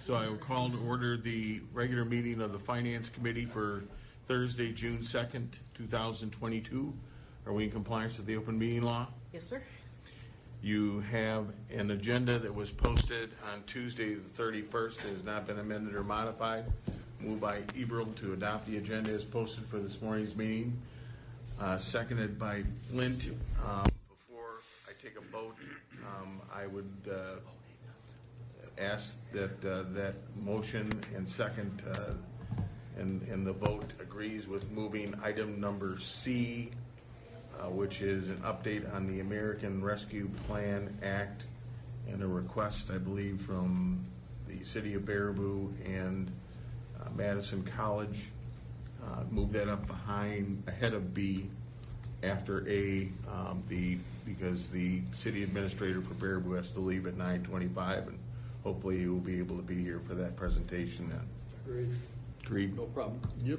So I will call to order the regular meeting of the Finance Committee for Thursday, June 2nd, 2022. Are we in compliance with the open meeting law? Yes, sir. You have an agenda that was posted on Tuesday, the 31st. It has not been amended or modified. Moved by Eberl to adopt the agenda as posted for this morning's meeting. Seconded by Flint. Before I take a vote, I would ask that that motion and second and the vote agrees with moving item number C, which is an update on the American Rescue Plan Act and a request, I believe, from the City of Baraboo and Madison College. Move that up ahead of B after A, because the city administrator for Baraboo has to leave at 9:25, and hopefully he will be able to be here for that presentation then. Agreed. Agreed? No problem. Yep.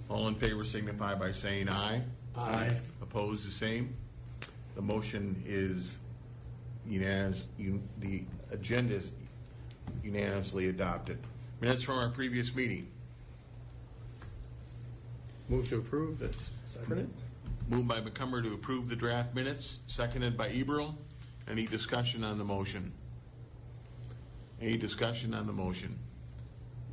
All in favor signify by saying aye. Aye. Opposed, the same. The motion is unanimous. The agenda is unanimously adopted. Minutes from our previous meeting. Move to approve. It's seconded. Moved by McCumber to approve the draft minutes, seconded by Eberl. Any discussion on the motion? Any discussion on the motion?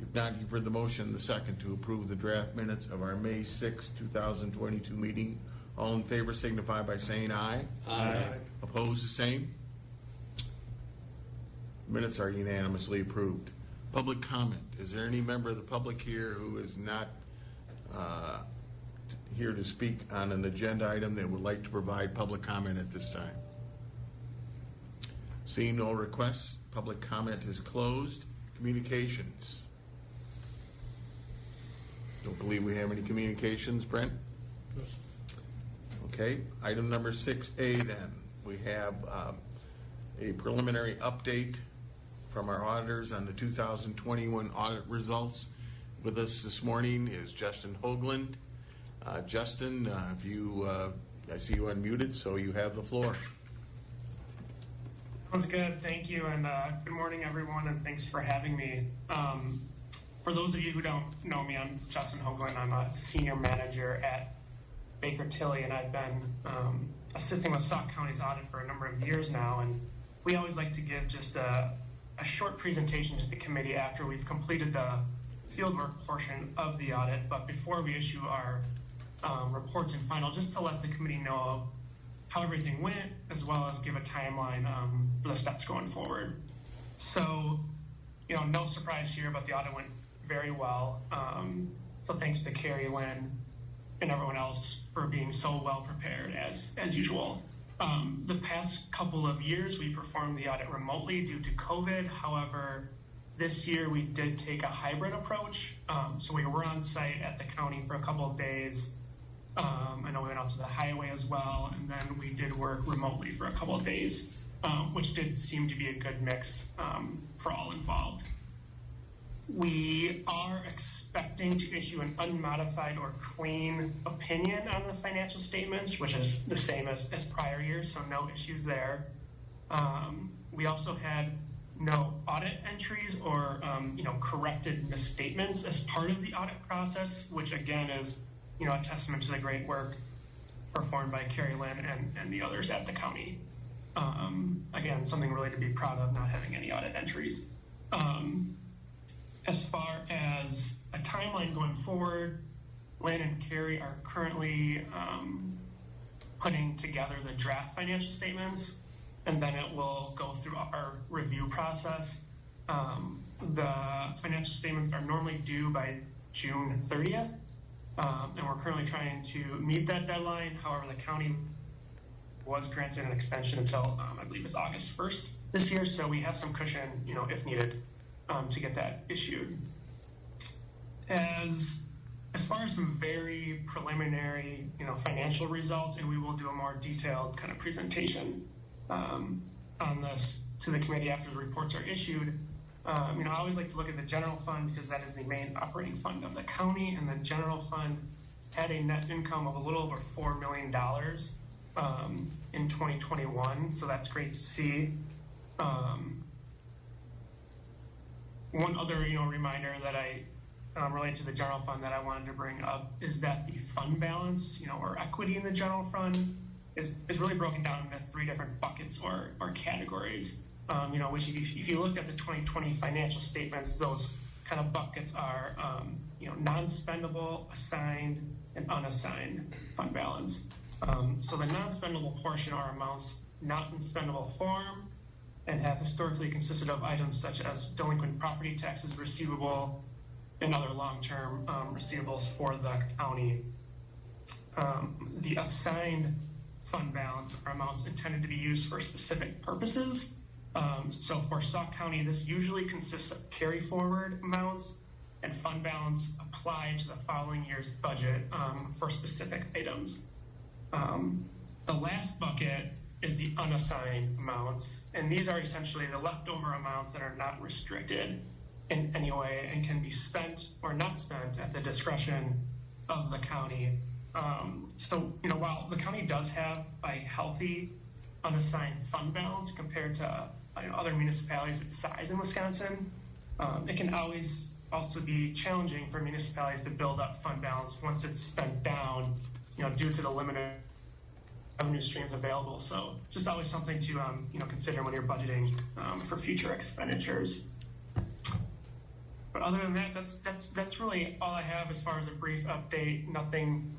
If not, you've heard the motion, the second, to approve the draft minutes of our May 6, 2022 meeting. All in favor signify by saying aye. Aye. Opposed, the same. Minutes are unanimously approved. Public comment. Is there any member of the public here who is not here to speak on an agenda item that would like to provide public comment at this time? Seeing no requests, public comment is closed. Communications. Don't believe we have any communications, Brent? Yes. Okay, item number 6A then. We have a preliminary update from our auditors on the 2021 audit results. With us this morning is Justin Hoagland. Justin, if you, I see you unmuted, so you have the floor. That was good, thank you, and good morning, everyone, and thanks for having me. For those of you who don't know me, I'm Justin Hoagland. I'm a senior manager at Baker Tilly, and I've been assisting with Sauk County's audit for a number of years now, and we always like to give just a short presentation to the committee after we've completed the fieldwork portion of the audit, but before we issue our reports and final, just to let the committee know how everything went, as well as give a timeline for the steps going forward. So, no surprise here, but the audit went very well. So thanks to Carrie, Lynn, and everyone else for being so well prepared as usual. The past couple of years, we performed the audit remotely due to COVID. However, this year we did take a hybrid approach. So we were on site at the county for a couple of days. I know we went out to the highway as well, and then we did work remotely for a couple of days, which did seem to be a good mix for all involved. We are expecting to issue an unmodified or clean opinion on the financial statements, which is the same as prior years, so no issues there. We also had no audit entries or corrected misstatements as part of the audit process, which again is a testament to the great work performed by Carrie Lynn and the others at the county. Again, something really to be proud of, not having any audit entries. As far as a timeline going forward, Lynn and Carrie are currently putting together the draft financial statements, and then it will go through our review process. The financial statements are normally due by June 30th, and we're currently trying to meet that deadline. However, the county was granted an extension until I believe it's August 1st this year, so we have some cushion, if needed, to get that issued. As far as some very preliminary, financial results, and we will do a more detailed kind of presentation on this to the committee after the reports are issued. I always like to look at the general fund because that is the main operating fund of the county, and the general fund had a net income of a little over $4 million in 2021, so that's great to see. one other, reminder that I related to the general fund that I wanted to bring up is that the fund balance, or equity in the general fund is really broken down into 3 different buckets or categories. Which if you looked at the 2020 financial statements, those kind of buckets are, non-spendable, assigned, and unassigned fund balance. So the non-spendable portion are amounts not in spendable form and have historically consisted of items such as delinquent property taxes receivable and other long-term receivables for the county. The assigned fund balance are amounts intended to be used for specific purposes. So for Sauk County, this usually consists of carry forward amounts and fund balance applied to the following year's budget for specific items. The last bucket is the unassigned amounts, and these are essentially the leftover amounts that are not restricted in any way and can be spent or not spent at the discretion of the county. While the county does have a healthy unassigned fund balance compared to other municipalities its size in Wisconsin, it can always also be challenging for municipalities to build up fund balance once it's spent down, due to the limited revenue streams available. So just always something to consider when you're budgeting for future expenditures. But other than that, that's really all I have as far as a brief update. Nothing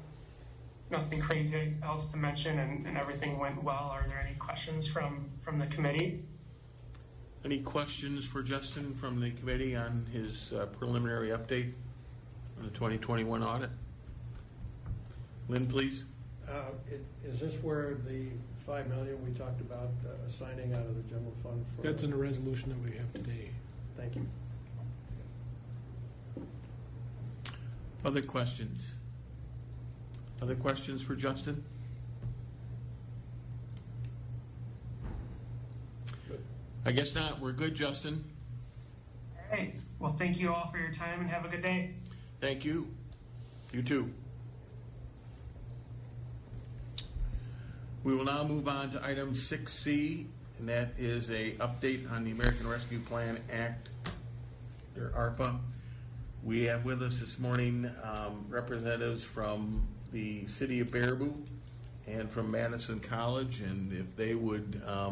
crazy else to mention, and everything went well. Are there any questions from the committee? Any questions for Justin from the committee on his preliminary update on the 2021 audit? Lynn, please. Is this where the $5 million we talked about assigning out of the general fund for? That's in the resolution that we have today. Thank you. Other questions? Other questions for Justin? Good. I guess not. We're good, Justin. All right. Well, thank you all for your time and have a good day. Thank you. You too. We will now move on to item 6C, and that is a update on the American Rescue Plan Act, or ARPA. We have with us this morning representatives from the city of Baraboo and from Madison College, and if they would, I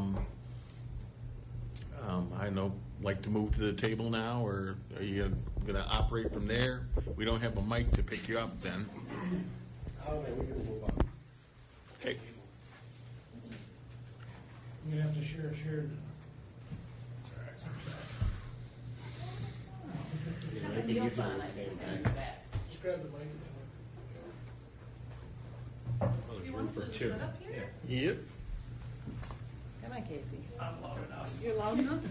don't know, like to move to the table now, or are you going to operate from there? We don't have a mic to pick you up then. Oh, man, we can move on. Okay. You're going to have to share. Maybe Just grab the mic. Do you want us to just sit up here? Yep. Come on, Casey. I'm loud enough. You're loud enough?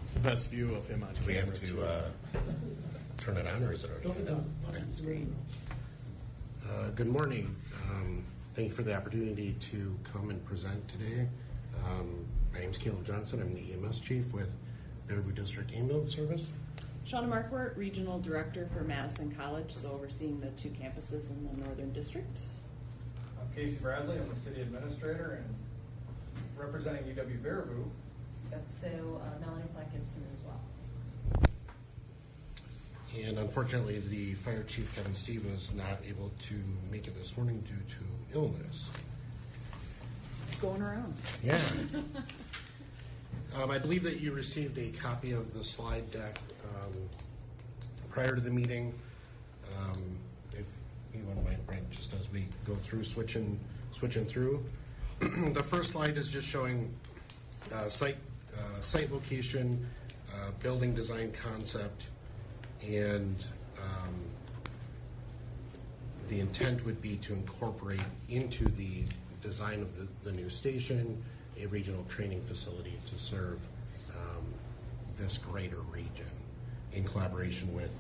It's the best view of him on camera. We have to turn it on, or is it already on? Okay. Screen. Good morning. Thank you for the opportunity to come and present today. My name is Caleb Johnson. I'm the EMS chief with Baraboo District Ambulance Service. Shauna Marquardt, Regional Director for Madison College, so overseeing the 2 campuses in the Northern District. I'm Casey Bradley. I'm the city administrator and representing UW Baraboo. Yep, so Melanie Black Gibson as well. And unfortunately, the fire chief, Kevin Steve, was not able to make it this morning due to illness. Going around. Yeah. I believe that you received a copy of the slide deck prior to the meeting. If you want to mind, Brent, just as we go through, switching through. The first slide is just showing site location, building design concept, and the intent would be to incorporate into the design of the new station a regional training facility to serve this greater region in collaboration with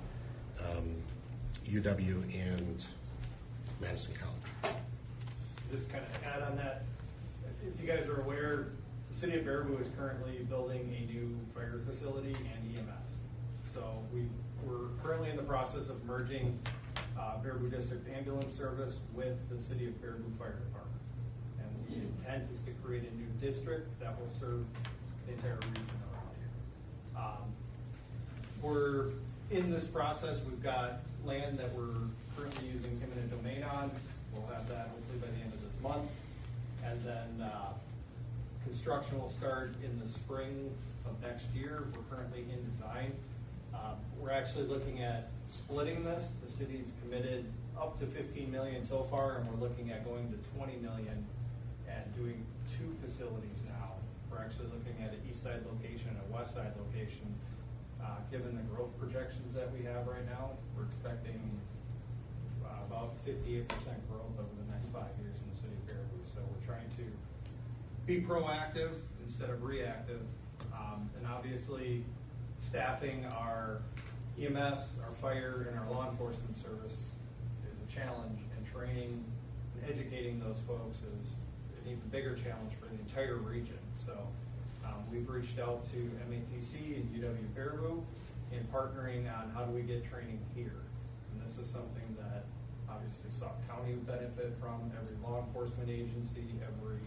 UW and Madison College. Just kind of add on that, if you guys are aware, the city of Baraboo is currently building a new fire facility and EMS. So we're currently in the process of merging Baraboo District Ambulance Service with the city of Baraboo Fire Department. And the intent is to create a new district that will serve the entire region we're in this process. We've got land that we're currently using eminent domain on. We'll have that hopefully by the end of this month. And then construction will start in the spring of next year. We're currently in design. We're actually looking at splitting this. The city's committed up to 15 million so far, and we're looking at going to 20 million and doing 2 facilities now. We're actually looking at an east side location and a west side location. Given the growth projections that we have right now, we're expecting about 58% growth over the next 5 years in the city of Baraboo. So we're trying to be proactive instead of reactive. And obviously, staffing our EMS, our fire, and our law enforcement service is a challenge, and training and educating those folks is an even bigger challenge for the entire region. So we've reached out to MATC and UW Baraboo in partnering on how do we get training here. And this is something that obviously Sauk County would benefit from, every law enforcement agency, every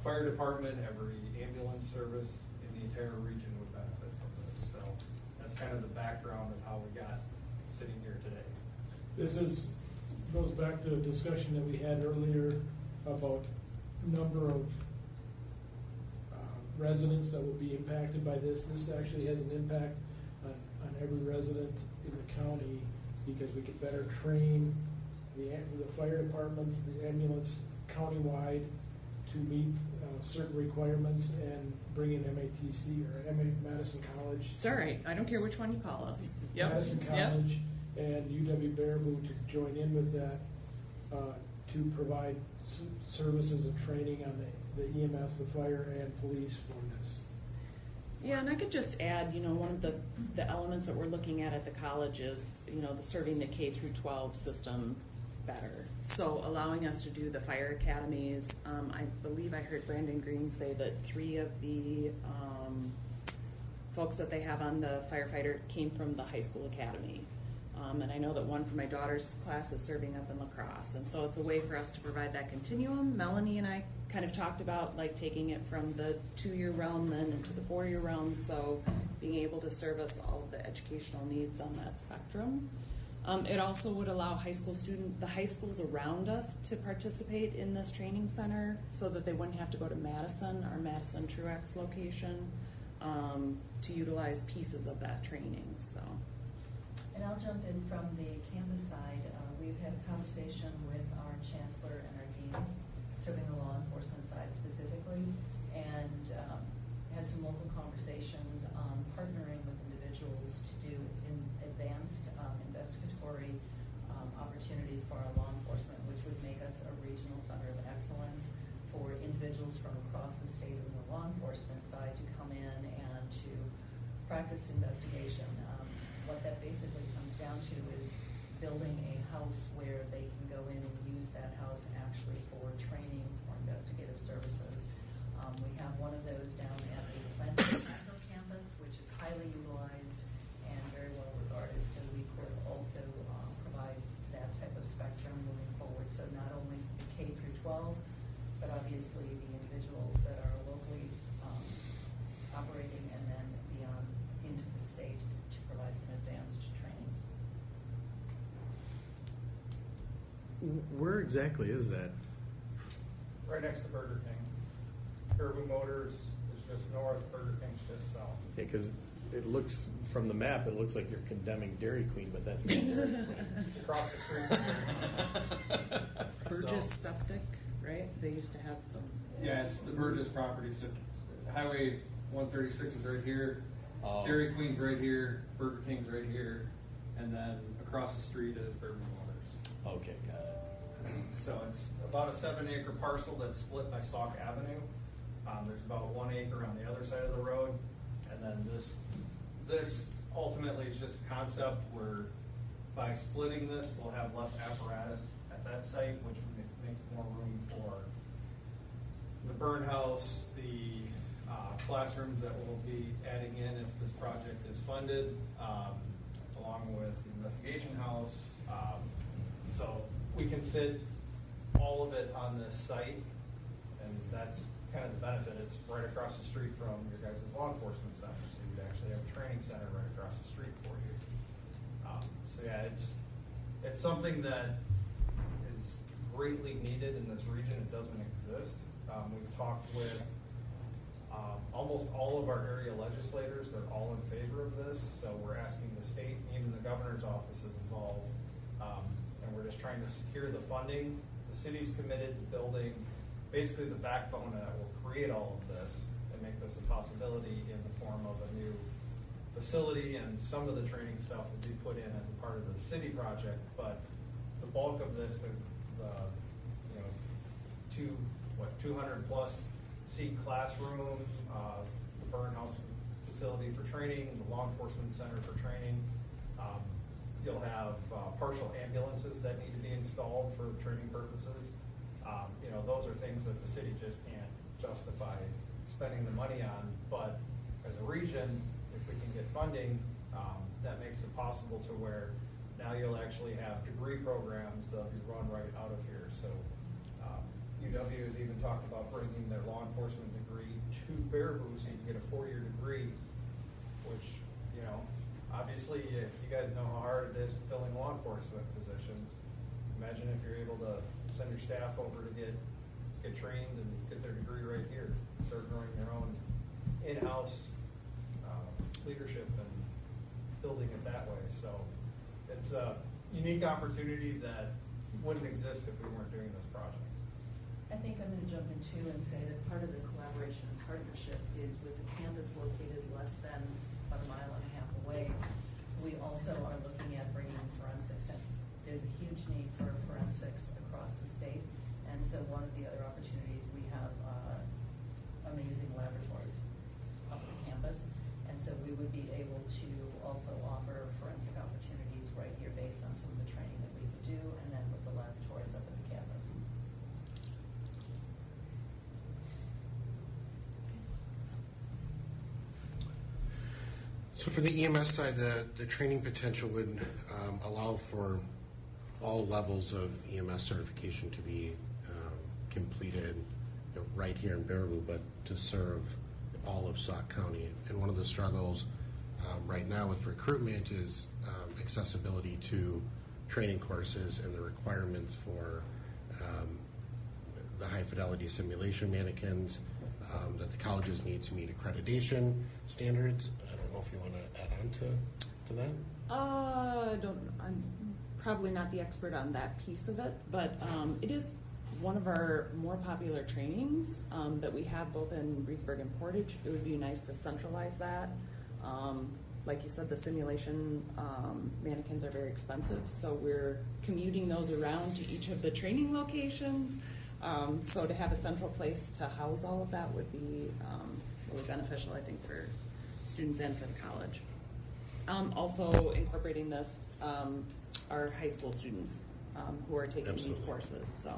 fire department, every ambulance service in the entire region would benefit from this. So that's kind of the background of how we got sitting here today. This goes back to a discussion that we had earlier about number of residents that will be impacted by this. This actually has an impact on every resident in the county, because we can better train the fire departments, the ambulance countywide to meet certain requirements, and bring in MATC or Madison College. It's all right. I don't care which one you call us. Yep. Madison Yep. College and UW Baraboo to join in with that, to provide services and training on the EMS, the fire, and police for this. Yeah, and I could just add, one of the elements that we're looking at the college is, the serving the K through 12 system better. So allowing us to do the fire academies. I believe I heard Brandon Green say that 3 of the folks that they have on the firefighter came from the high school academy. And I know that one from my daughter's class is serving up in La Crosse. And so it's a way for us to provide that continuum. Melanie and I kind of talked about taking it from the 2-year realm then into the 4-year realm. So being able to service all of the educational needs on that spectrum. It also would allow the high schools around us to participate in this training center, so that they wouldn't have to go to Madison, our Madison Truex location, to utilize pieces of that training. So. And I'll jump in from the campus side. We've had a conversation with our chancellor and our deans, serving the law enforcement side specifically, and had some local conversations on partnering with individuals to do advanced investigatory opportunities for our law enforcement, which would make us a regional center of excellence for individuals from across the state on the law enforcement side to come in and to practice investigation. What that basically comes down to is building a house where they can go in and use that house actually for training for investigative services. We have one of those down at the Atlantic Metro campus, which is highly utilized and very well regarded. So we could also provide that type of spectrum moving forward. So not only the K through 12, but obviously the individuals that are locally operating, and then beyond into the state to provide some advanced training. Where exactly is that? Right next to Burger King. Baraboo Motors is just north, Burger King's just south. Yeah, because it looks, from the map, it looks like you're condemning Dairy Queen, but that's not Dairy Queen. It's across the street from Dairy Queen. Burgess So- Septic, right? They used to have some. Yeah, it's the Burgess property. So Highway 136 is right here. Oh. Dairy Queen's right here. Burger King's right here. And then across the street is Baraboo Motors. Okay, got it. So it's about a 7-acre parcel that's split by Sauk Avenue. There's about 1 acre on the other side of the road. And then this ultimately is just a concept where by splitting this, we'll have less apparatus at that site, which makes more room for the burn house, the classrooms that we'll be adding in if this project is funded, along with the investigation house. So we can fit all of it on this site, and that's kind of the benefit, it's right across the street from your guys' law enforcement center, so you'd actually have a training center right across the street for you. So yeah, it's something that is greatly needed in this region. It doesn't exist. We've talked with almost all of our area legislators. They're all in favor of this, so we're asking the state, even the governor's office is involved, and we're just trying to secure the funding. The city's committed to building basically the backbone that will create all of this and make this a possibility in the form of a new facility, and some of the training stuff will be put in as a part of the city project, but the bulk of this, the 200 plus seat classroom, the burn house facility for training, the law enforcement center for training. You'll have partial ambulances that need to be installed for training purposes. Those are things that the city just can't justify spending the money on, but as a region, if we can get funding, that makes it possible to where now you'll actually have degree programs that'll be run right out of here. So UW has even talked about bringing their law enforcement degree to Baraboo so you can get a 4-year degree, which, obviously if you guys know how hard it is filling law enforcement positions, imagine if you're able to send your staff over to get trained and get their degree right here, start growing their own in-house leadership and building it that way. So it's a unique opportunity that wouldn't exist if we weren't doing this project. I think I'm going to jump in too and say that part of the collaboration and partnership is with the campus located less than about 1.5 miles away. We also are looking at bringing forensics in. There's a huge need for forensics across the state, and so one of the other opportunities, we have amazing laboratories up on campus, and so we would be able to also offer forensic opportunities right here based on some of the training that we could do, and then with the laboratories up at the campus. So for the EMS side, the training potential would allow for all levels of EMS certification to be completed right here in Baraboo, but to serve all of Sauk County. And one of the struggles right now with recruitment is accessibility to training courses and the requirements for the high fidelity simulation mannequins that the colleges need to meet accreditation standards. I don't know if you want to add on to that? I'm probably not the expert on that piece of it, but it is one of our more popular trainings that we have both in Reedsburg and Portage. It would be nice to centralize that. Like you said, the simulation mannequins are very expensive, so we're commuting those around to each of the training locations. So to have a central place to house all of that would be really beneficial, I think, for students and for the college. Also incorporating this, our high school students who are taking these courses. So.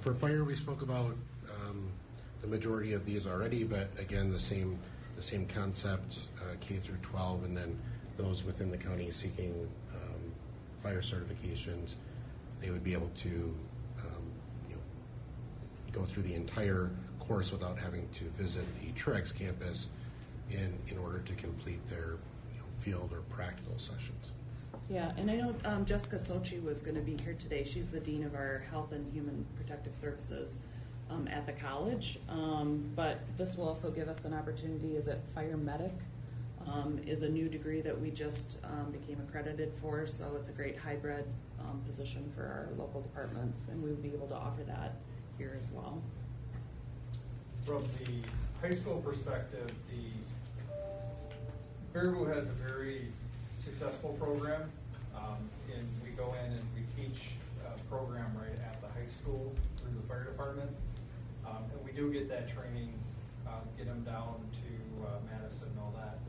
For fire, we spoke about the majority of these already, but again, the same concept, K through 12, and then those within the county seeking fire certifications, they would be able to go through the entire course without having to visit the Truex campus in order to complete their field or practical sessions. Yeah, and I know Jessica Sochi was going to be here today. She's the Dean of our Health and Human Protective Services at the college. But this will also give us an opportunity, is it Fire Medic? Is a new degree that we just became accredited for, so it's a great hybrid position for our local departments, and we would be able to offer that here as well. From the high school perspective, Baraboo has a very successful program, and we go in and we teach a program right at the high school through the fire department, and we do get that training, get them down to Madison and all that.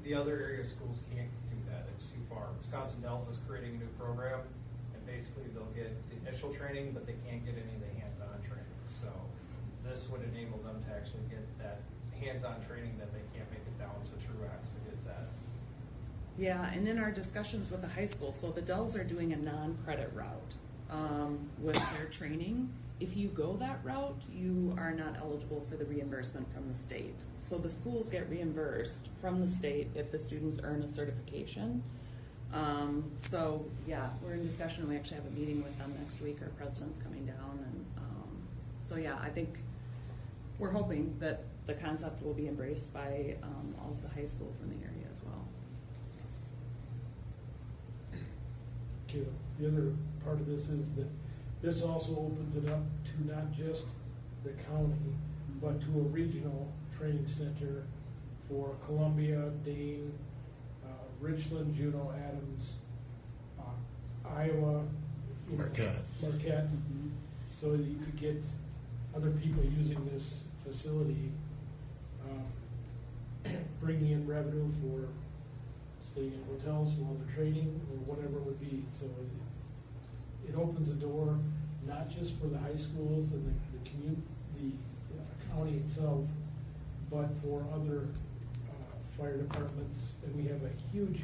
The other area schools can't do that, it's too far. Wisconsin Dells is creating a new program, and basically they'll get the initial training, but they can't get any of the hands-on training. So this would enable them to actually get that hands-on training that they can't make it down to Truax to get that Yeah, and in our discussions with the high school, so the Dells are doing a non-credit route with their training. If you go that route, you are not eligible for the reimbursement from the state. So the schools get reimbursed from the state if the students earn a certification. So yeah, we're in discussion. We actually have a meeting with them next week. Our president's coming down, and so yeah, I think we're hoping that the concept will be embraced by all of the high schools in the area as well. Okay, the other part of this is that this also opens it up to not just the county, but to a regional training center for Columbia, Dane, Richland, Juneau, Adams, Iowa, Marquette, so that you could get other people using this facility, bringing in revenue for staying in hotels while they're training or whatever it would be. So it opens the door not just for the high schools and the county itself, but for other fire departments, and we have a huge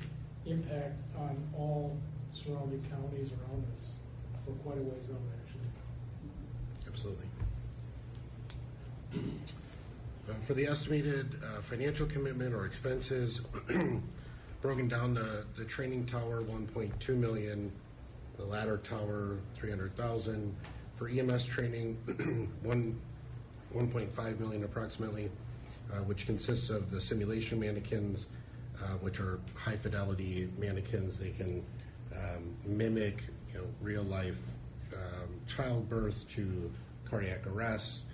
impact on all surrounding counties around us for quite a ways out, actually. Absolutely. For the estimated financial commitment or expenses, broken down the training tower, 1.2 million, the ladder tower, 300,000. For EMS training, 1.5 million approximately, which consists of the simulation mannequins, which are high fidelity mannequins. They can mimic, real life childbirth to cardiac arrest.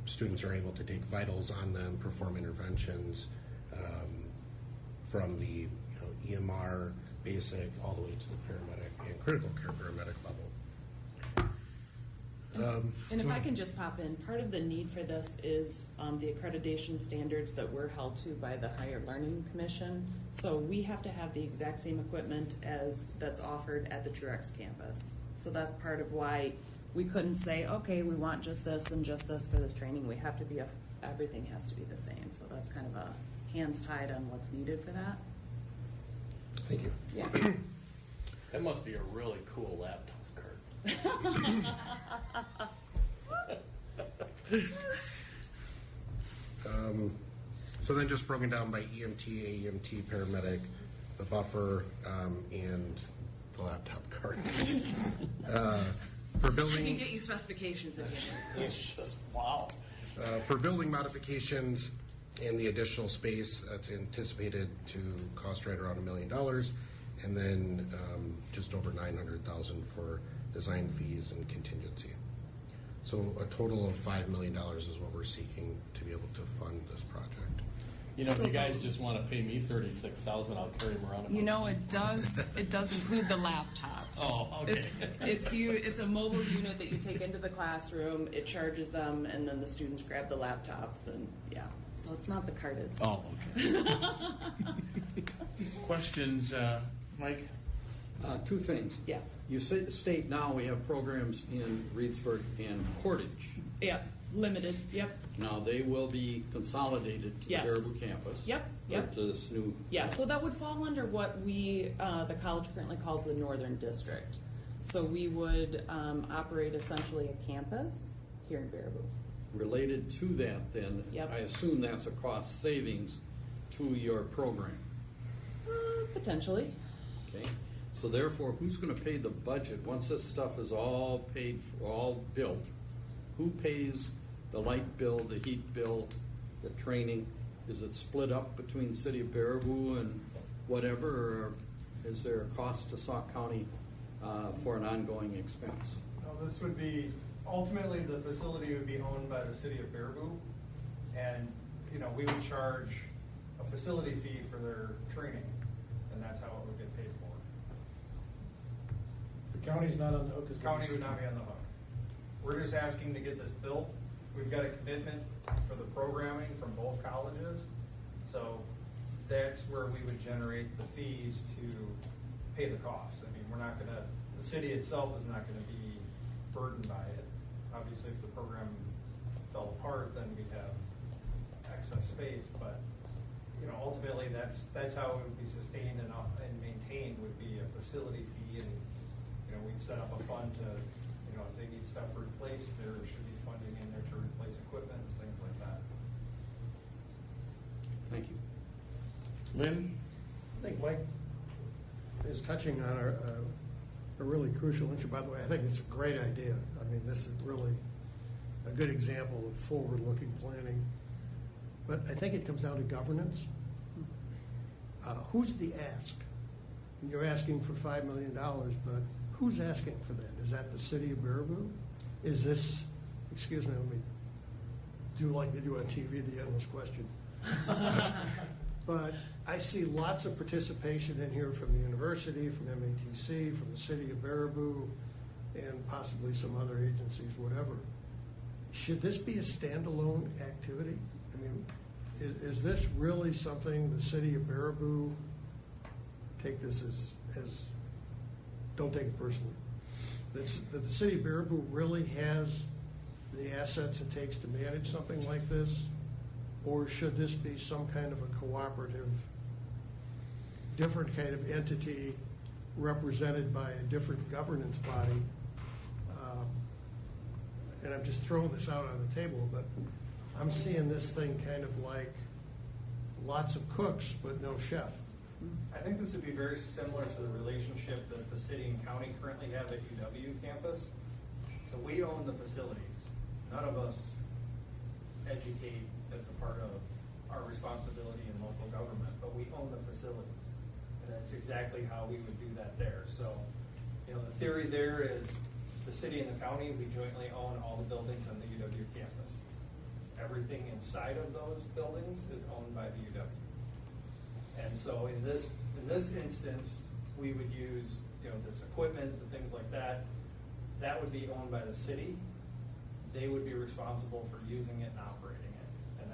Students are able to take vitals on them, perform interventions from the EMR basic all the way to the paramedic and critical care paramedic level. And if I can just pop in, part of the need for this is the accreditation standards that we're held to by the Higher Learning Commission. So we have to have the exact same equipment as that's offered at the Truex campus. So that's part of why we couldn't say, okay, we want just this and just this for this training. We have to be, everything has to be the same. So that's kind of a hands tied on what's needed for that. Thank you. Yeah. That must be a really cool laptop card. So then just broken down by EMT, AEMT, paramedic, the buffer, and the laptop card. For I building, can get you specifications if you It's just, wow. for building modifications and the additional space, that's anticipated to cost right around $1 million, and then just over $900,000 for design fees and contingency. So a total of $5 million is what we're seeking to be able to fund this project. If you guys just want to pay me $36,000, I'll carry them around. it does include the laptops. Oh, okay. It's a mobile unit that you take into the classroom, it charges them, and then the students grab the laptops, and yeah. So it's not the card itself. Oh, okay. Questions, Mike? Two things. Yeah. You state now we have programs in Reedsburg and Portage. Yeah, limited, yep. Now, they will be consolidated to the Yes. Baraboo campus. Yep. Or to this new. Yeah, so that would fall under what we, the college currently calls the Northern District. So we would operate essentially a campus here in Baraboo. Related to that, then, Yep. I assume that's a cost savings to your program. Potentially. Okay, so therefore, who's going to pay the budget once this stuff is all paid for, all built? Who pays the light bill, the heat bill, the training? Is it split up between City of Baraboo and whatever, or is there a cost to Sauk County for an ongoing expense? No, this would be, ultimately, the facility would be owned by the city of Baraboo, and, we would charge a facility fee for their training, and that's how it would get paid for. The county's not on the hook. The county would not be on the hook. We're just asking to get this built. We've got a commitment for the programming from both colleges, so that's where we would generate the fees to pay the costs. I mean, the city itself is not gonna be burdened by it. Obviously, if the program fell apart, then we'd have excess space, but ultimately, that's how it would be sustained and maintained, would be a facility fee, and, we'd set up a fund to, if they need stuff replaced, there should be funding in there to replace equipment and things like that. Thank you. Lynn? I think Mike is touching on a really crucial issue. By the way, I think it's a great idea. I mean, this is really a good example of forward-looking planning. But I think it comes down to governance. Who's the ask? You're asking for $5 million, but who's asking for that? Is that the city of Baraboo? Is this, excuse me, let me do like they do on TV, the endless question. But I see lots of participation in here from the university, from MATC, from the city of Baraboo, and possibly some other agencies, whatever. Should this be a standalone activity? I mean, is this really something the city of Baraboo, take this as don't take it personally, that the city of Baraboo really has the assets it takes to manage something like this? Or should this be some kind of a cooperative, different kind of entity represented by a different governance body? And I'm just throwing this out on the table, but I'm seeing this thing kind of like lots of cooks, but no chef. I think this would be very similar to the relationship that the city and county currently have at UW campus. So we own the facilities. None of us educate as a part of our responsibility in local government, but we own the facilities. And that's exactly how we would do that there. So, the theory there is the city and the county, we jointly own all the buildings on the UW campus. Everything inside of those buildings is owned by the UW. And so in this instance, we would use, this equipment, the things like that, that would be owned by the city. They would be responsible for using it and operating it. And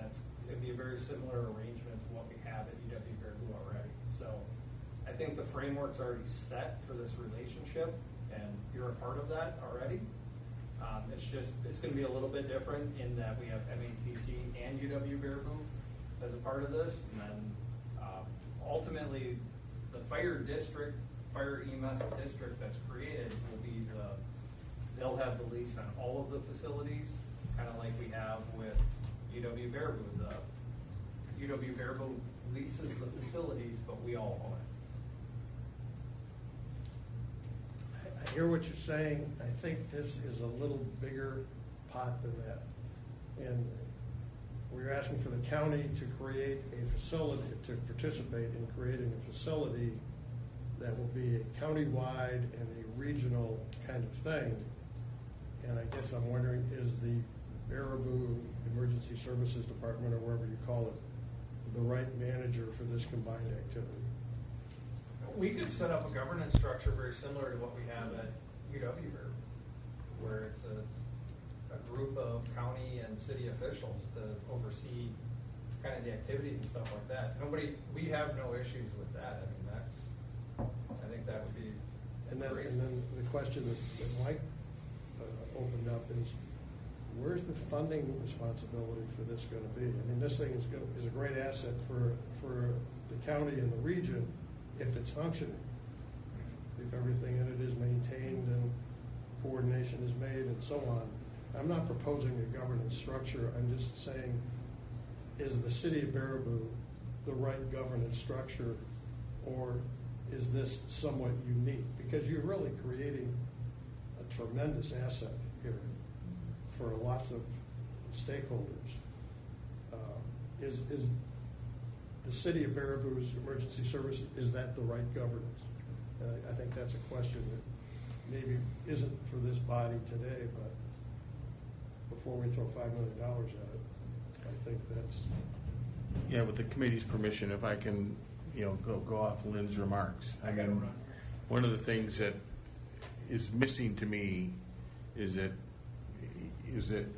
it'd be a very similar arrangement to what we have at UW Baraboo already. So I think the framework's already set for this relationship, and you're a part of that already. It's going to be a little bit different in that we have MATC and UW Baraboo as a part of this, and then ultimately the fire EMS district that's created will be they'll have the lease on all of the facilities, kind of like we have with UW Baraboo. The UW Baraboo leases the facilities, but we all own it. I hear what you're saying. I think this is a little bigger pot than that. And we're asking for the county to create a facility, to participate in creating a facility that will be a countywide and a regional kind of thing. And I guess I'm wondering, is the Baraboo Emergency Services Department, or wherever you call it, the right manager for this combined activity? We could set up a governance structure very similar to what we have at UW, where it's a group of county and city officials to oversee kind of the activities and stuff like that. We have no issues with that. I mean, I think that would be great. And then the question that Mike opened up is, where's the funding responsibility for this going to be? I mean, this thing is a great asset for the county and the region if it's functioning, if everything in it is maintained and coordination is made and so on. I'm not proposing a governance structure. I'm just saying, is the city of Baraboo the right governance structure, or is this somewhat unique? Because you're really creating a tremendous asset here for lots of stakeholders. Is the city of Baraboo's emergency service, is that the right governance? I think that's a question that maybe isn't for this body today, but before we throw $5 million at it, I think that's. Yeah, with the committee's permission, if I can, go off Lynn's remarks. I mean, one of the things that is missing to me is that,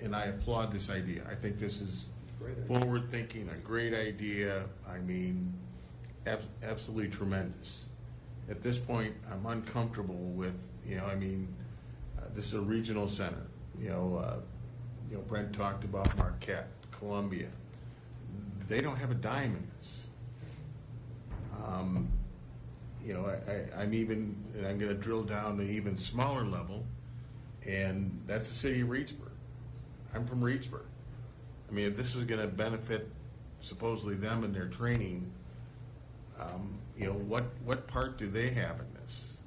and I applaud this idea. I think this is forward thinking, a great idea. I mean, absolutely tremendous. At this point, I'm uncomfortable with, this is a regional center. Brent talked about Marquette, Columbia. They don't have a dime in this. You know, I'm even, and I'm gonna drill down to even smaller level, and that's the city of Reedsburg. I'm from Reedsburg. I mean, if this is gonna benefit supposedly them in their training, you know, what part do they have in this?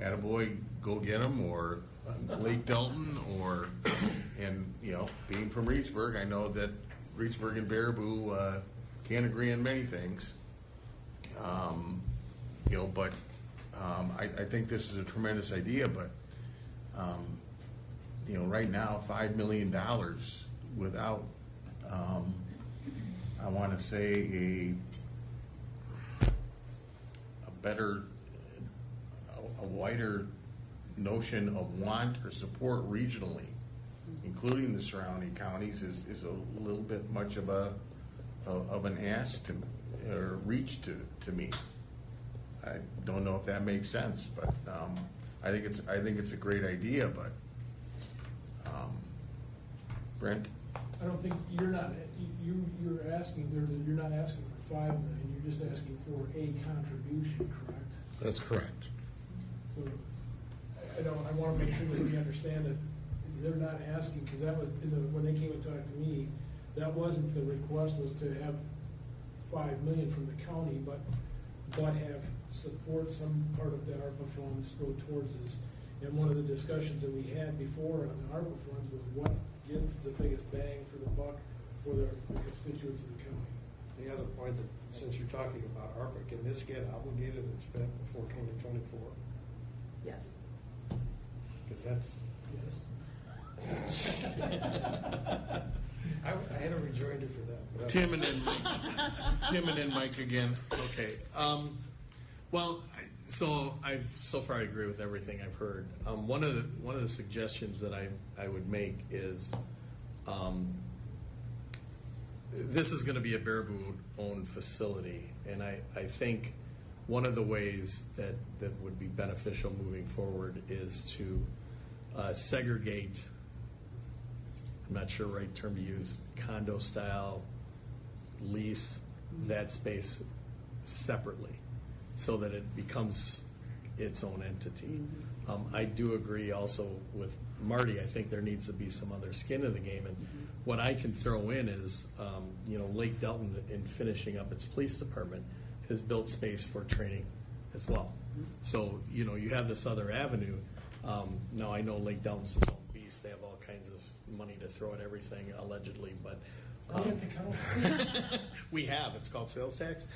Attaboy, go get them, or Lake Delton, or, and, you know, being from Reedsburg, I know that Reedsburg and Baraboo can't agree on many things. You know, but I think this is a tremendous idea, but, you know, right now, $5 million without, I want to say, a better, a wider notion of want or support regionally, including the surrounding counties, is a little bit much of an ask to, or reach to me. I don't know if that makes sense, but I think it's a great idea. But Brent, I don't think, you're asking, you're not asking for $5 million, you're just asking for a contribution, correct? That's correct. So, I want to make sure that we understand that they're not asking, because that was, when they came and talked to me, that wasn't the request, was to have $5 million from the county, but have support some part of the ARPA funds go towards this. And one of the discussions that we had before on the ARPA funds was what gets the biggest bang for the buck for the constituents of the county. The other point, that since you're talking about ARPA, can this get obligated and spent before 2024? Yes. Because that's, Yes. I had a rejoinder for that. But Tim and then Mike again. Okay. Well, so so far I agree with everything I've heard. One of the suggestions that I would make is, this is going to be a Baraboo-owned facility, and I think one of the ways that would be beneficial moving forward is to segregate, I'm not sure right term to use, condo style, lease that space separately so that it becomes its own entity. I do agree also with Marty. I think there needs to be some other skin in the game. And what I can throw in is, you know, Lake Delton, in finishing up its police department, has built space for training as well. So, you know, you have this other avenue. Now, I know Lake Delton's its own beast. They have all kinds of money to throw at everything, allegedly, but we have. It's called sales tax.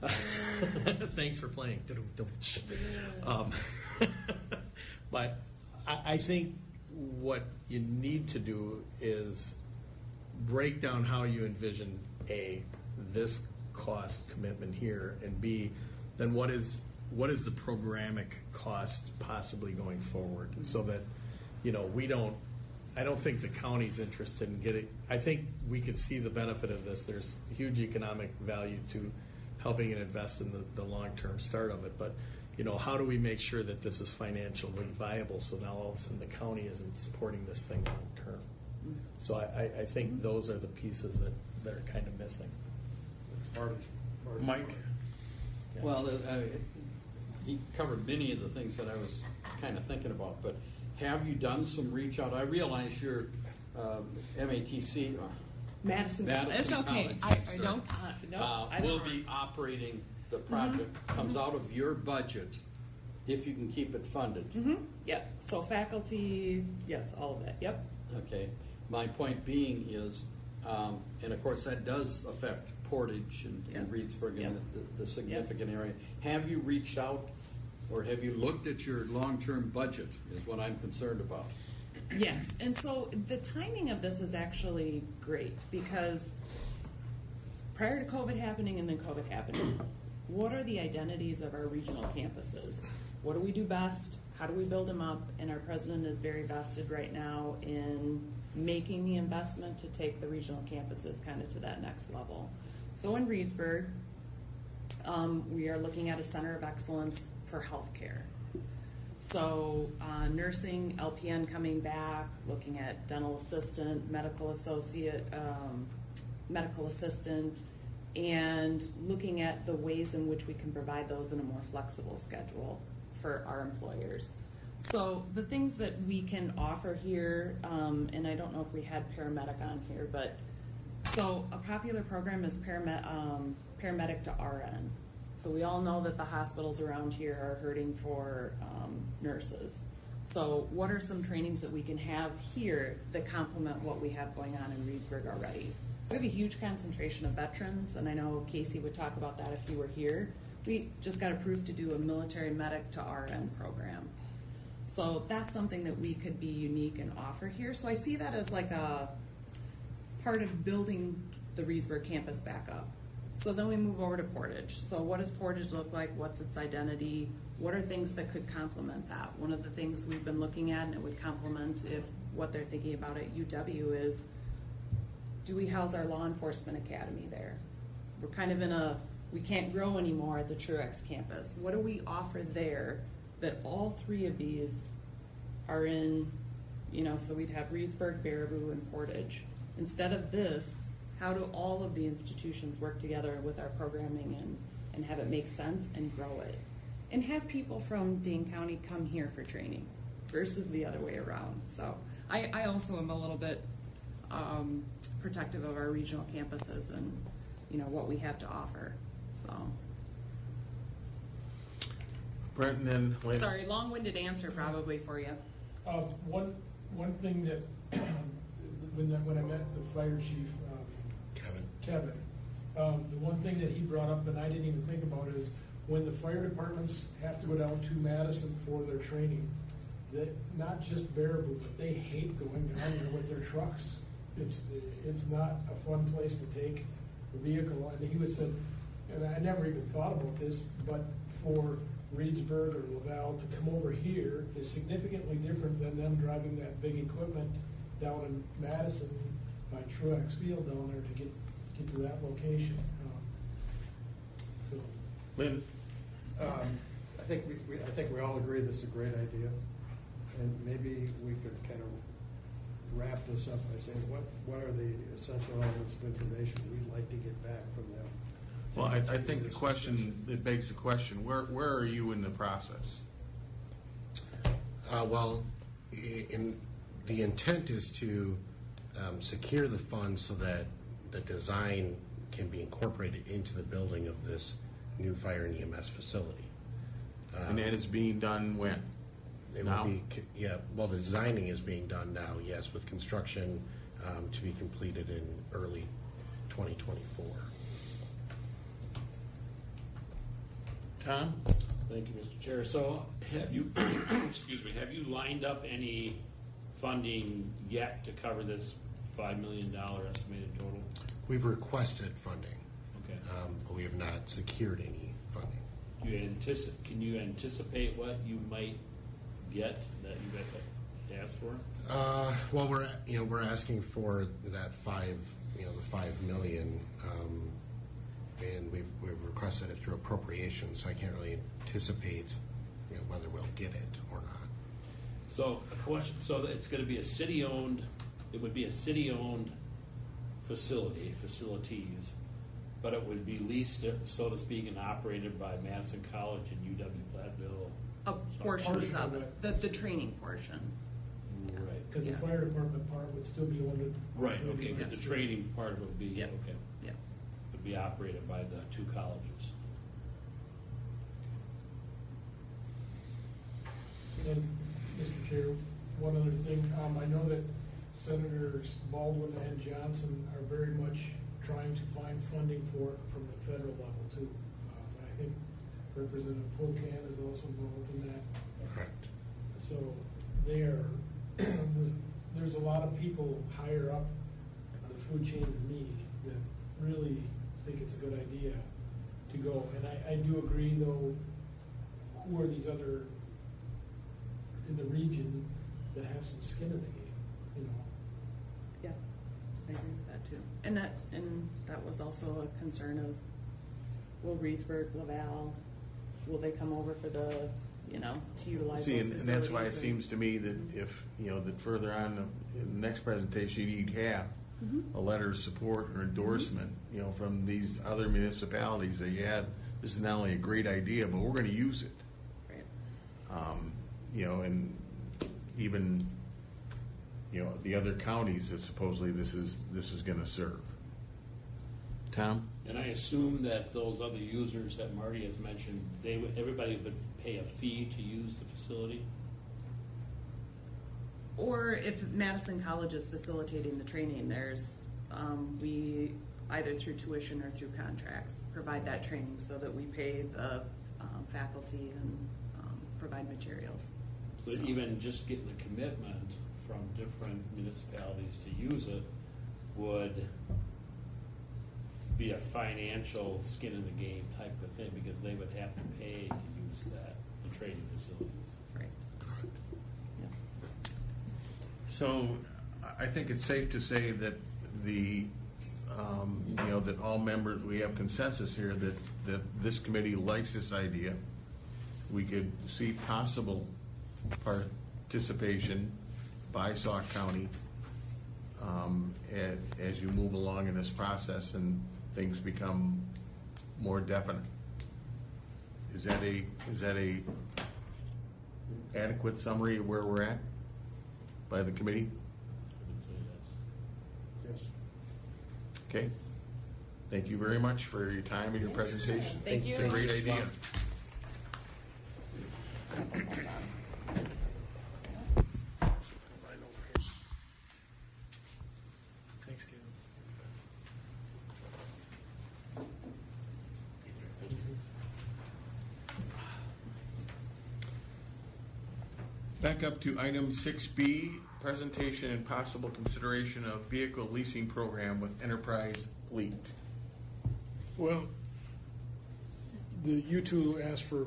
Thanks for playing. But I think what you need to do is break down how you envision A, this cost commitment here, and B, then what is the programmatic cost possibly going forward, so that, you know, I don't think the county's interested in getting, I think we could see the benefit of this. There's huge economic value to helping and invest in the long-term start of it, but, you know, how do we make sure that this is financially viable, so now all of a sudden the county isn't supporting this thing long-term? So I think those are the pieces that are kind of missing. it's Marty's. Mike. Yeah. Well, he covered many of the things that I was kind of thinking about, but have you done some reach out? I realize you're MATC. Madison. It's okay. College, I don't. No. I Will don't. be operating the project. Comes out of your budget if you can keep it funded. Yep. So faculty, yes, all of that. Yep. Okay. My point being is, and of course that does affect Portage and Reedsburg and the significant area. Have you reached out, or have you looked at your long-term budget, is what I'm concerned about. Yes, and so the timing of this is actually great, because prior to COVID happening and then COVID happening, what are the identities of our regional campuses? What do we do best? How do we build them up? And our president is very vested right now in making the investment to take the regional campuses kind of to that next level. So in Reedsburg, we are looking at a center of excellence for healthcare. So nursing, LPN coming back, looking at dental assistant, medical associate, medical assistant, and looking at the ways in which we can provide those in a more flexible schedule for our employers. So the things that we can offer here, and I don't know if we had paramedic on here, but so a popular program is paramedic to RN. So we all know that the hospitals around here are hurting for nurses. So what are some trainings that we can have here that complement what we have going on in Reedsburg already? We have a huge concentration of veterans, and I know Casey would talk about that if you were here. We just got approved to do a military medic to RN program. So that's something that we could be unique and offer here. So I see that as like a part of building the Reedsburg campus back up. So then we move over to Portage. So what does Portage look like? What's its identity? What are things that could complement that? One of the things we've been looking at, and it would complement if what they're thinking about at UW is, do we house our law enforcement academy there? We're kind of in a, we can't grow anymore at the Truex campus. What do we offer there that all three of these are in, you know, so we'd have Reedsburg, Baraboo, and Portage. Instead of this, how do all of the institutions work together with our programming and have it make sense and grow it? And have people from Dane County come here for training versus the other way around. So I also am a little bit protective of our regional campuses and, you know, what we have to offer. So. Brent, and then Lynn. Sorry, long-winded answer probably for you. One thing that, when I met the fire chief, Kevin, the one thing that he brought up, and I didn't even think about, is when the fire departments have to go down to Madison for their training, that not just Baraboo, but they hate going down there with their trucks. It's not a fun place to take a vehicle. And he was said, and I never even thought about this, but for Reedsburg or Laval to come over here is significantly different than them driving that big equipment down in Madison by Truex Field down there to get to that location. So, Lynn. I think we all agree this is a great idea, and maybe we could kind of wrap this up by saying what are the essential elements of information we'd like to get back from them. Well, I think the question, it begs the question, where are you in the process? Well, the intent is to secure the funds so that the design can be incorporated into the building of this new fire and EMS facility. And that is being done when? It Now? will be, yeah, well, the designing is being done now, yes, with construction to be completed in early 2024. Tom? Thank you, Mr. Chair. So have you, excuse me, have you lined up any funding yet to cover this $5 million estimated total? We've requested funding, Okay. but we have not secured any funding. Can you anticipate what you might get that you might ask for? Well, we're asking for that the $5 million, and we've requested it through appropriation, so I can't really anticipate, whether we'll get it or not. So a question. So it's going to be a city-owned. It would be a city-owned facilities, but it would be leased, so to speak, and operated by Madison College and UW-Platteville. A portions of it, the training portion. Right. because the fire department part would still be owned. Right. Okay. But the training part of it would be Yep. okay. Yep. Would be operated by the two colleges. And, Mr. Chair, one other thing, I know that Senators Baldwin and Johnson are very much trying to find funding for it from the federal level too. And I think Representative Pocan is also involved in that. Correct. So there's a lot of people higher up on the food chain than me that really think it's a good idea to go. And I do agree though, who are these other in the region that have some skin in the game, Yeah, I agree with that too. And that was also a concern of, will Reedsburg, Laval, will they come over for the, to utilize See, those and facilities? that's why it seems to me that if, that further on in the next presentation, you'd have a letter of support or endorsement, you know, from these other municipalities that, yeah, this is not only a great idea, but we're gonna use it. Right. You know, and even, you know, the other counties that supposedly this is gonna serve. Tom? And I assume that those other users that Marty has mentioned, everybody would pay a fee to use the facility? Or if Madison College is facilitating the training, there's, we, either through tuition or through contracts, provide that training so that we pay the faculty and provide materials. So even just getting the commitment from different municipalities to use it would be a financial skin in the game type of thing, because they would have to pay to use the training facilities. Right. Yeah. So I think it's safe to say that the, you know, that all members, we have consensus here that this committee likes this idea. We could see possible participation by Sauk County as you move along in this process and things become more definite. Is that a adequate summary of where we're at by the committee? I would say yes. Yes. Okay. Thank you very much for your time and your presentation. Thank you. It's a great idea. Thanks, Kevin. Back up to item 6B, presentation and possible consideration of vehicle leasing program with Enterprise Fleet. Well, you two asked for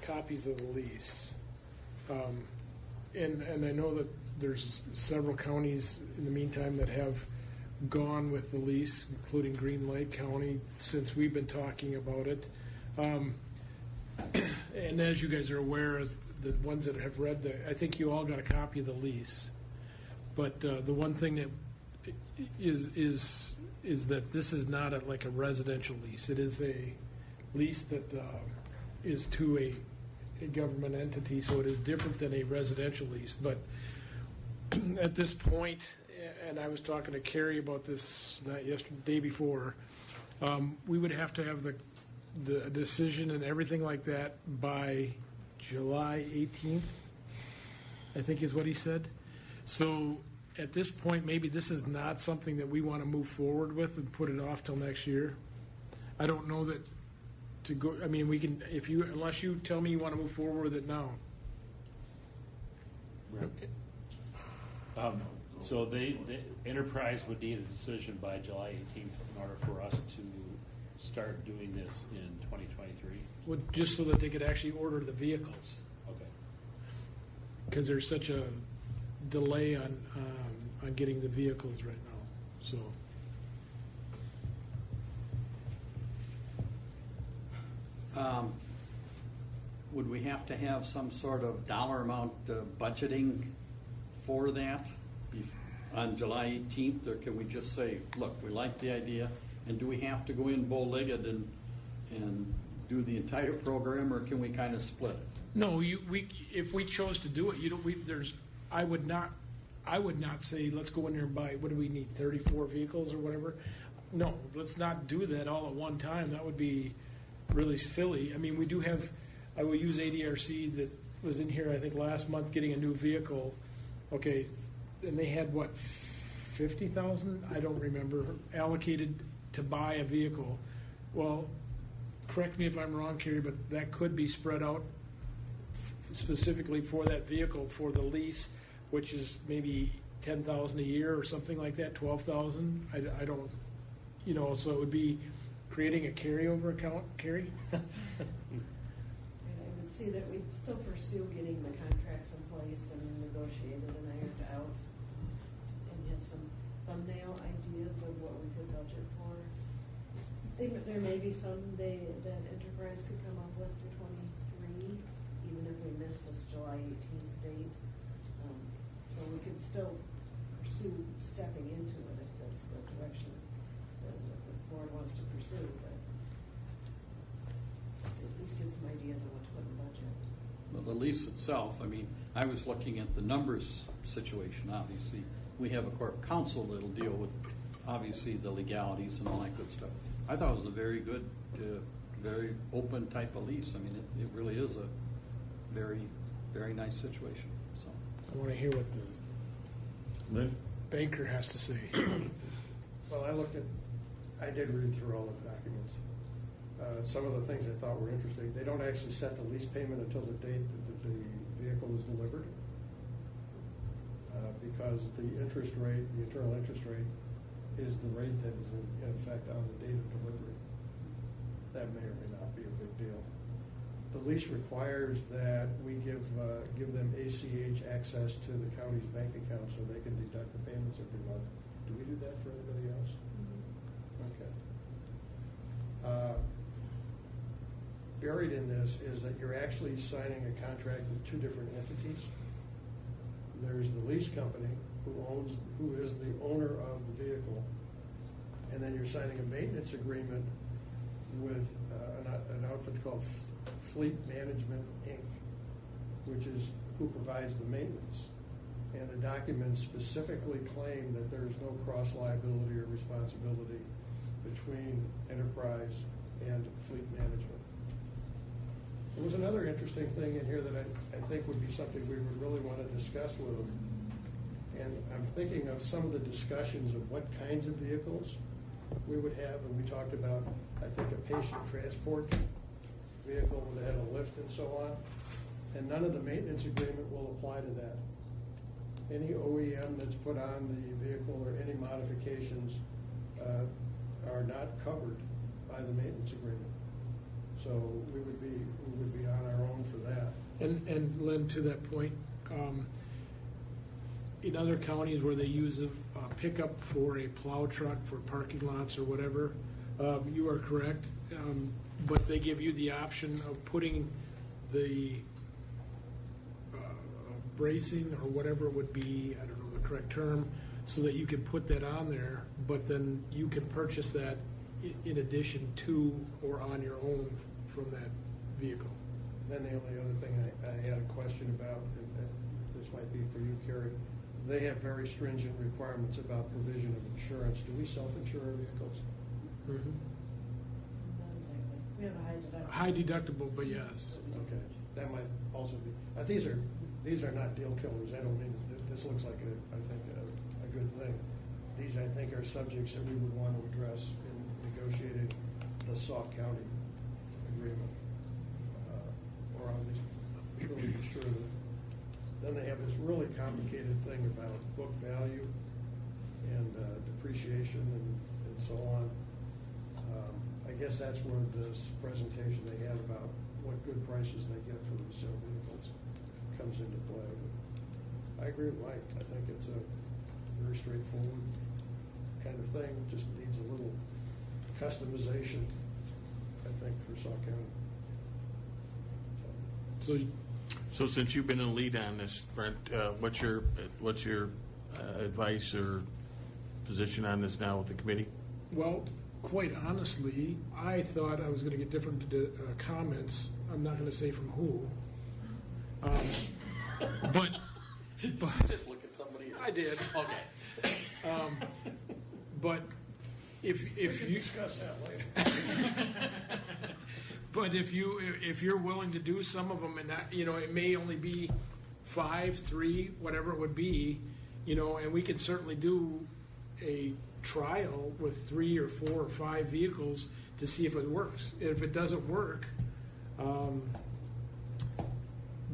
copies of the lease. And I know that there's several counties in the meantime that have gone with the lease, including Green Lake County, since we've been talking about it. And as you guys are aware, as the ones that have read I think you all got a copy of the lease. But the one thing that is that this is not like a residential lease. It is a lease that is to a government entity, so it is different than a residential lease. But at this point, and I was talking to Carrie about this not yesterday, day before, we would have to have the decision and everything like that by July 18th, I think is what he said. So at this point, maybe this is not something that we want to move forward with and put it off till next year. I don't know that to go, I mean, we can, unless you tell me you want to move forward with it now. So the Enterprise would need a decision by July 18th in order for us to start doing this in 2023? Well, just so that they could actually order the vehicles, Okay. because there's such a delay on getting the vehicles right now, so. Would we have to have some sort of dollar amount budgeting for that on July 18th, or can we just say, look, we like the idea, and do we have to go in bow-legged and do the entire program, or can we kind of split it? No, if we chose to do it, I would not say, let's go in there and buy, what do we need, 34 vehicles or whatever? No, let's not do that all at one time. That would be really silly. I mean, we do have, I will use ADRC that was in here, I think, last month getting a new vehicle. Okay, and they had what, 50,000? I don't remember, allocated to buy a vehicle. Well, correct me if I'm wrong, Carrie, but that could be spread out specifically for that vehicle, for the lease, which is maybe 10,000 a year or something like that, 12,000. I don't, so it would be creating a carryover account, Carrie? And I would see that we'd still pursue getting the contracts in place and negotiated and ironed out, and have some thumbnail ideas of what we could budget for. There may be some that Enterprise could come up with for 23, even if we miss this July 18th date. So we could still pursue stepping into it if that's the direction that the board wants to pursue, but just at least get some ideas on what to put in the budget. Well, the lease itself, I mean, I was looking at the numbers situation, obviously. We have a corp counsel that'll deal with, obviously, the legalities and all that good stuff. I thought it was a very good, very open type of lease. I mean, it really is a very, very nice situation, so. I want to hear what the Lynn? banker has to say. Well, I did read through all the documents. Some of the things I thought were interesting, they don't actually set the lease payment until the date that the vehicle is delivered. Because the interest rate, the internal interest rate, is the rate that is in effect on the date of delivery. That may or may not be a big deal. The lease requires that we give them ACH access to the county's bank account so they can deduct the payments every month. Do we do that for anybody else? Okay. Buried in this is that you're actually signing a contract with two different entities. There's the lease company who is the owner of the vehicle, and then you're signing a maintenance agreement with an outfit called Fleet Management Inc., which is who provides the maintenance. And the documents specifically claim that there is no cross liability or responsibility between enterprise and fleet management. There was another interesting thing in here that I think would be something we would really want to discuss with them. And I'm thinking of some of the discussions of what kinds of vehicles we would have. And we talked about, I think, a patient transport vehicle that had a lift and so on. And none of the maintenance agreement will apply to that. Any OEM that's put on the vehicle or any modifications are not covered by the maintenance agreement. So we would be on our own for that. And Lynn, to that point, in other counties where they use a pickup for a plow truck for parking lots or whatever, you are correct. But they give you the option of putting the bracing or whatever would be, I don't know the correct term, so that you can put that on there, but then you can purchase that in addition to or on your own from that vehicle. And then the only other thing I had a question about, and this might be for you, Carrie, they have very stringent requirements about provision of insurance. Do we self-insure our vehicles? Mm-hmm. Not exactly. We have a high deductible. High deductible, but yes. Okay, that might also be. These are not deal killers. I don't mean that this looks like a good thing. These, I think, are subjects that we would want to address in negotiating the Sauk County agreement, or at least really be sure that. Then they have this really complicated thing about book value and depreciation and so on. I guess that's where this presentation they had about what good prices they get for resale vehicles comes into play. But I agree with Mike. I think it's a very straightforward kind of thing. Just needs a little customization, I think, for Sauk County. So since you've been in the lead on this, Brent, what's your advice or position on this now with the committee? Well, quite honestly, I thought I was going to get different comments. I'm not going to say from who. But Just look at somebody else. I did. Okay. But if you discuss that later. But if you're willing to do some of them, and that, it may only be 5, 3, whatever it would be, and we can certainly do a trial with 3 or 4 or 5 vehicles to see if it works. If it doesn't work,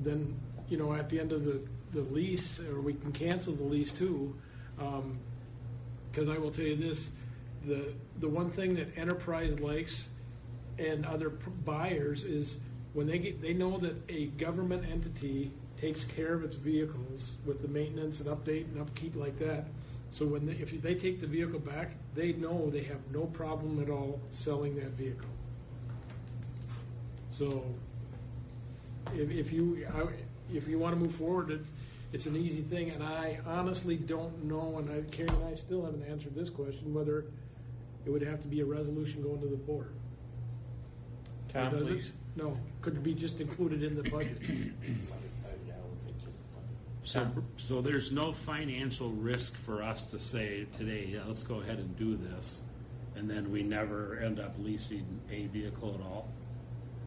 then at the end of the lease, or we can cancel the lease too. Because I will tell you this, the one thing that Enterprise likes and other buyers is when they know that a government entity takes care of its vehicles with the maintenance and update and upkeep like that. So if they take the vehicle back, they know they have no problem at all selling that vehicle. So if you want to move forward, it's an easy thing, and I honestly don't know, and Carrie and I still haven't answered this question, whether it would have to be a resolution going to the board. Tom, Does it? please. No, could it be just included in the budget? So there's no financial risk for us to say today, yeah, let's go ahead and do this, and then we never end up leasing a vehicle at all?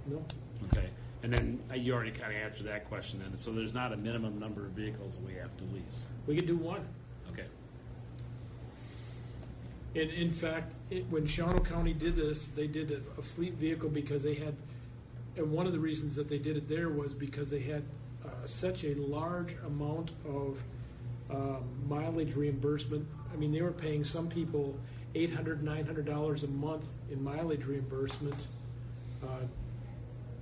No? Okay, and then you already kind of answered that question then, so there's not a minimum number of vehicles that we have to lease? We could do one. Okay. In fact, when Shawano County did this, they did a fleet vehicle because they had, and one of the reasons that they did it there was because they had such a large amount of mileage reimbursement. I mean, they were paying some people $800, $900 a month in mileage reimbursement.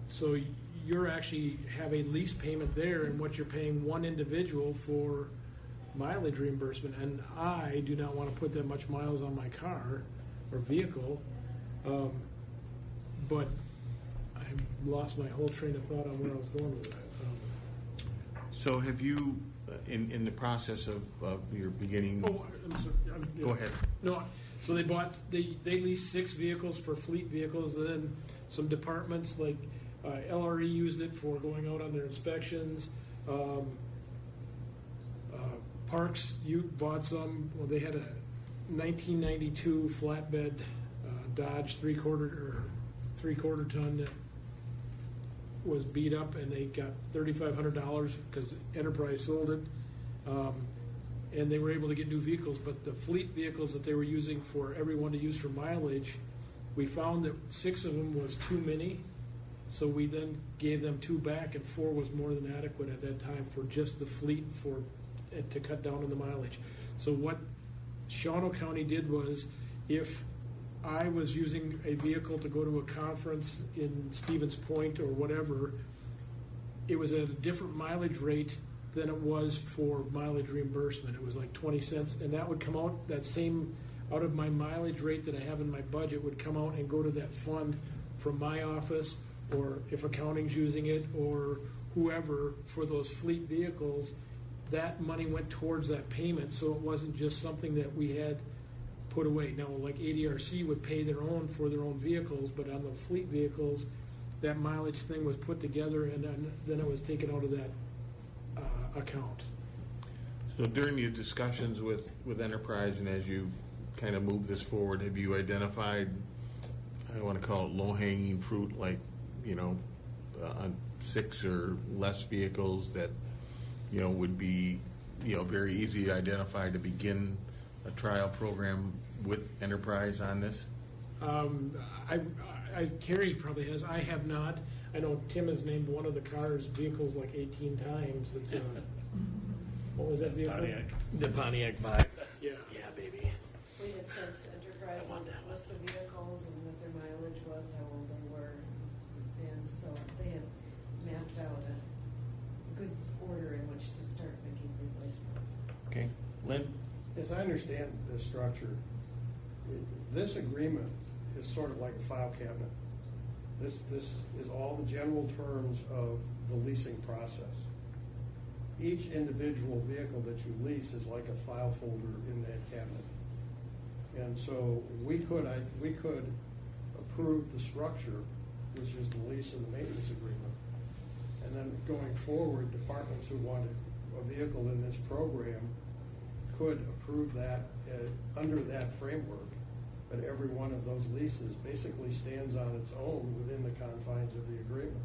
So you're actually have a lease payment there, and what you're paying one individual for mileage reimbursement, and I do not want to put that much miles on my car or vehicle, but I lost my whole train of thought on where I was going with that. So have you, in the process of your beginning? Oh, I'm sorry. Go ahead. No, so they leased 6 vehicles for fleet vehicles, and then some departments like LRE used it for going out on their inspections. Parks, you bought some. Well, they had a 1992 flatbed Dodge three-quarter ton that was beat up, and they got $3,500 because Enterprise sold it, and they were able to get new vehicles. But the fleet vehicles that they were using for everyone to use for mileage, we found that 6 of them was too many, so we then gave them 2 back, and 4 was more than adequate at that time for just the fleet to cut down on the mileage. So what Shawano County did was, if I was using a vehicle to go to a conference in Stevens Point or whatever, it was at a different mileage rate than it was for mileage reimbursement. It was like 20 cents, and that would come out, that same, out of my mileage rate that I have in my budget would come out and go to that fund from my office, or if accounting's using it, or whoever, for those fleet vehicles. That money went towards that payment, so it wasn't just something that we had put away. Now, like ADRC would pay their own for their own vehicles, but on the fleet vehicles, that mileage thing was put together, and then it was taken out of that account. So during your discussions with Enterprise, and as you kind of move this forward, have you identified, I want to call it low-hanging fruit, like, on 6 or less vehicles that, would be, very easy to identify to begin a trial program with Enterprise on this? Carrie probably has. I have not. I know Tim has named one of the cars vehicles like 18 times. It's what was that vehicle? The Pontiac Vibe. Yeah. Yeah, baby. We had sent Enterprise a list of vehicles and what their mileage was, how old they were, and so they had mapped out a good order in which to start making replacements. Okay. Lynn? As I understand the structure, this agreement is sort of like a file cabinet. This is all the general terms of the leasing process. Each individual vehicle that you lease is like a file folder in that cabinet. And so we could approve the structure, which is the lease and the maintenance agreement. And then going forward, departments who wanted a vehicle in this program could approve that under that framework. But every one of those leases basically stands on its own within the confines of the agreement.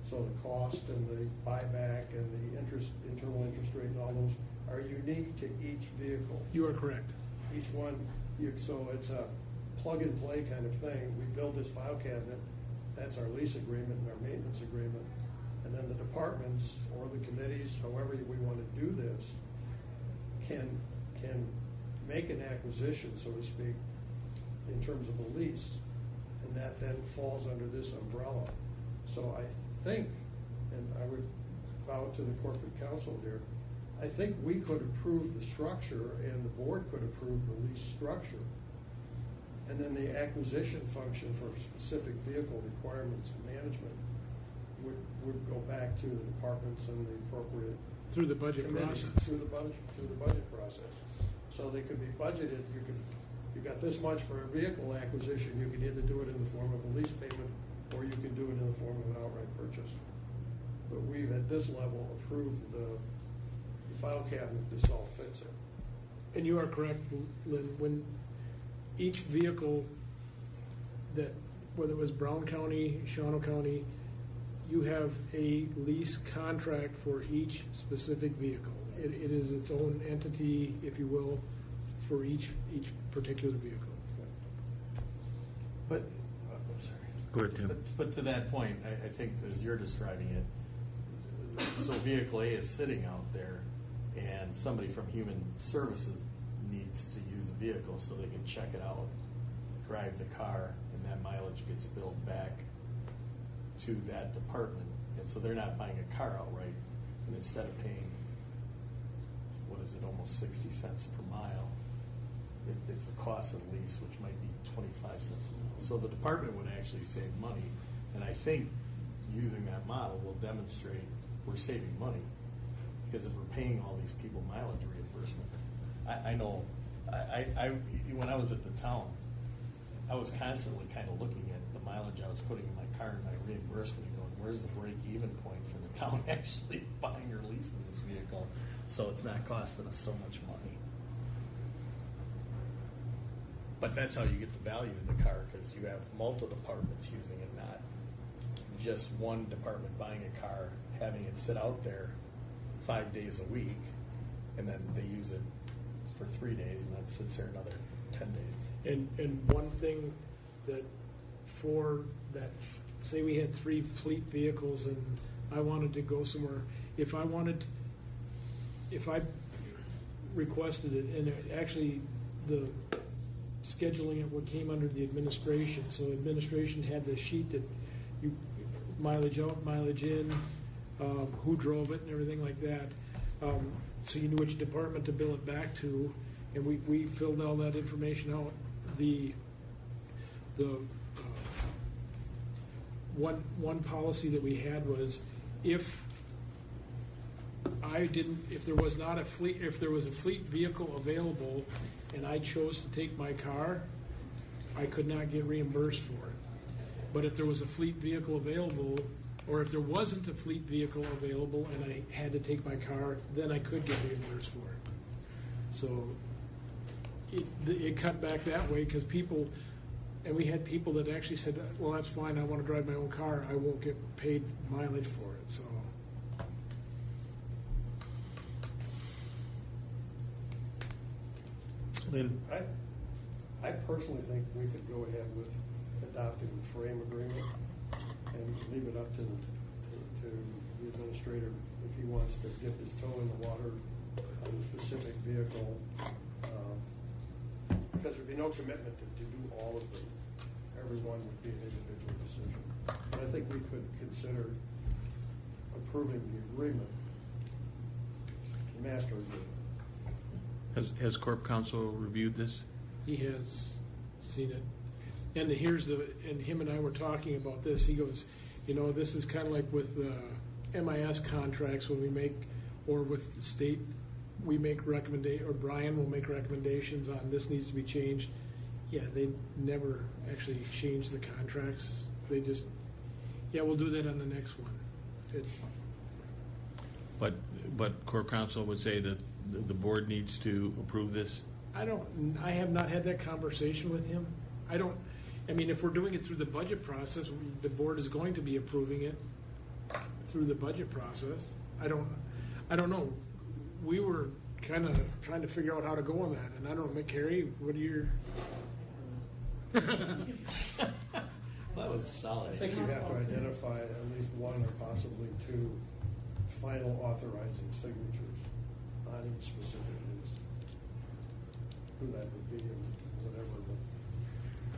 So the cost and the buyback and the internal interest rate and all those are unique to each vehicle. You are correct. Each one, so it's a plug-and-play kind of thing. We build this file cabinet, that's our lease agreement and our maintenance agreement. And then the departments or the committees, however we want to do this, can make an acquisition, so to speak, in terms of a lease, and that then falls under this umbrella. So I think, and I would bow to the corporate counsel here, I think we could approve the structure and the board could approve the lease structure. And then the acquisition function for specific vehicle requirements and management would go back to the departments and the appropriate Through the budget committee, process. through the budget process. So they could be budgeted, you got this much for a vehicle acquisition, you can either do it in the form of a lease payment, or you can do it in the form of an outright purchase. But we've, at this level, approved the file cabinet, this all fits it. And you are correct, Lynn, when each vehicle that, whether it was Brown County, Shawano County, you have a lease contract for each specific vehicle. It is its own entity, if you will, for each particular vehicle. But, I'm sorry. Go ahead, Tim. But to that point, I think as you're describing it, so vehicle A is sitting out there, and somebody from Human Services needs to use a vehicle so they can check it out, drive the car, and that mileage gets billed back to that department. And so they're not buying a car outright, and instead of paying, what is it, almost 60 cents per mile, it's the cost of the lease, which might be 25 cents a mile. So the department would actually save money, and I think using that model will demonstrate we're saving money, because if we're paying all these people mileage reimbursement, I know, when I was at the town, I was constantly kind of looking at the mileage I was putting in my car and my reimbursement and going, where's the break-even point for the town actually buying or leasing this vehicle so it's not costing us so much money? But that's how you get the value of the car, because you have multiple departments using it, not just one department buying a car, having it sit out there 5 days a week, and then they use it for 3 days, and then it sits there another 10 days. And one thing that for that, say we had 3 fleet vehicles and I wanted to go somewhere, if I requested it, and it actually, the scheduling it what came under the administration, so administration had the sheet that you, mileage out, mileage in, who drove it and everything like that. So you knew which department to bill it back to, and we filled all that information out. The one policy that we had was if there was not a fleet, if there was a fleet vehicle available and I chose to take my car, I could not get reimbursed for it. But if there was a fleet vehicle available, or if there wasn't a fleet vehicle available and I had to take my car, then I could get reimbursed for it. So it cut back that way, because people, and we had people that actually said, well, that's fine, I want to drive my own car, I won't get paid mileage for it, so. Lynn? I personally think we could go ahead with adopting the frame agreement and leave it up to the administrator if he wants to dip his toe in the water on a specific vehicle. Because there'd be no commitment to do all of them. Everyone would be an individual decision. But I think we could consider approving the agreement, the master agreement. Has Corp Counsel reviewed this? He has seen it. And and him and I were talking about this. He goes, this is kind of like with MIS contracts when we make, or with the state, we make or Brian will make recommendations on this needs to be changed. Yeah, they never actually change the contracts. They just, we'll do that on the next one. But Corp Counsel would say that the board needs to approve this? I have not had that conversation with him. If we're doing it through the budget process, the board is going to be approving it through the budget process. I don't know. We were kind of trying to figure out how to go on that, and I don't know, McCary, what are your? That was solid. I think you have to identify at least one or possibly 2 final authorizing signatures on each specific list. Who that would be and whatever, but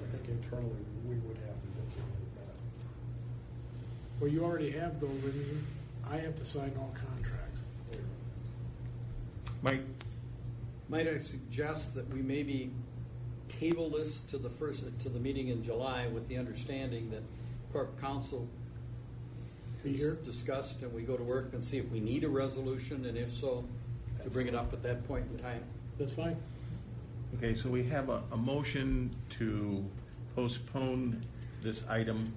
I think internally we would have to designate that. Well, you already have those, and I have to sign all contracts. Mike? Might I suggest that we maybe table this to the meeting in July with the understanding that Corp Counsel Be here. is discussed and we go to work and see if we need a resolution, and if so, to bring it up at that point in time. That's fine. Okay, so we have a motion to postpone this item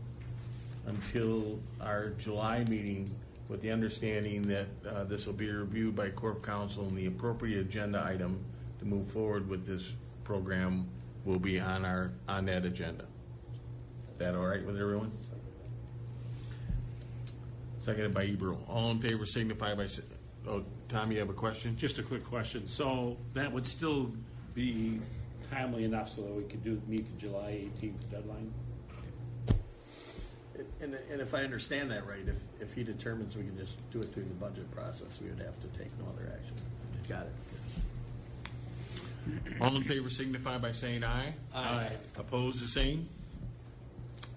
until our July meeting, with the understanding that this will be reviewed by Corp Council, and the appropriate agenda item to move forward with this program will be on that agenda. Is that all right with everyone? Seconded by Ebro. All in favor signify by, oh, Tom, you have a question? Just a quick question. So that would still be timely enough so that we could meet the July 18th deadline? And if I understand that right, if he determines we can just do it through the budget process, we would have to take no other action. Got it. All in favor signify by saying aye. Aye. Opposed, the same?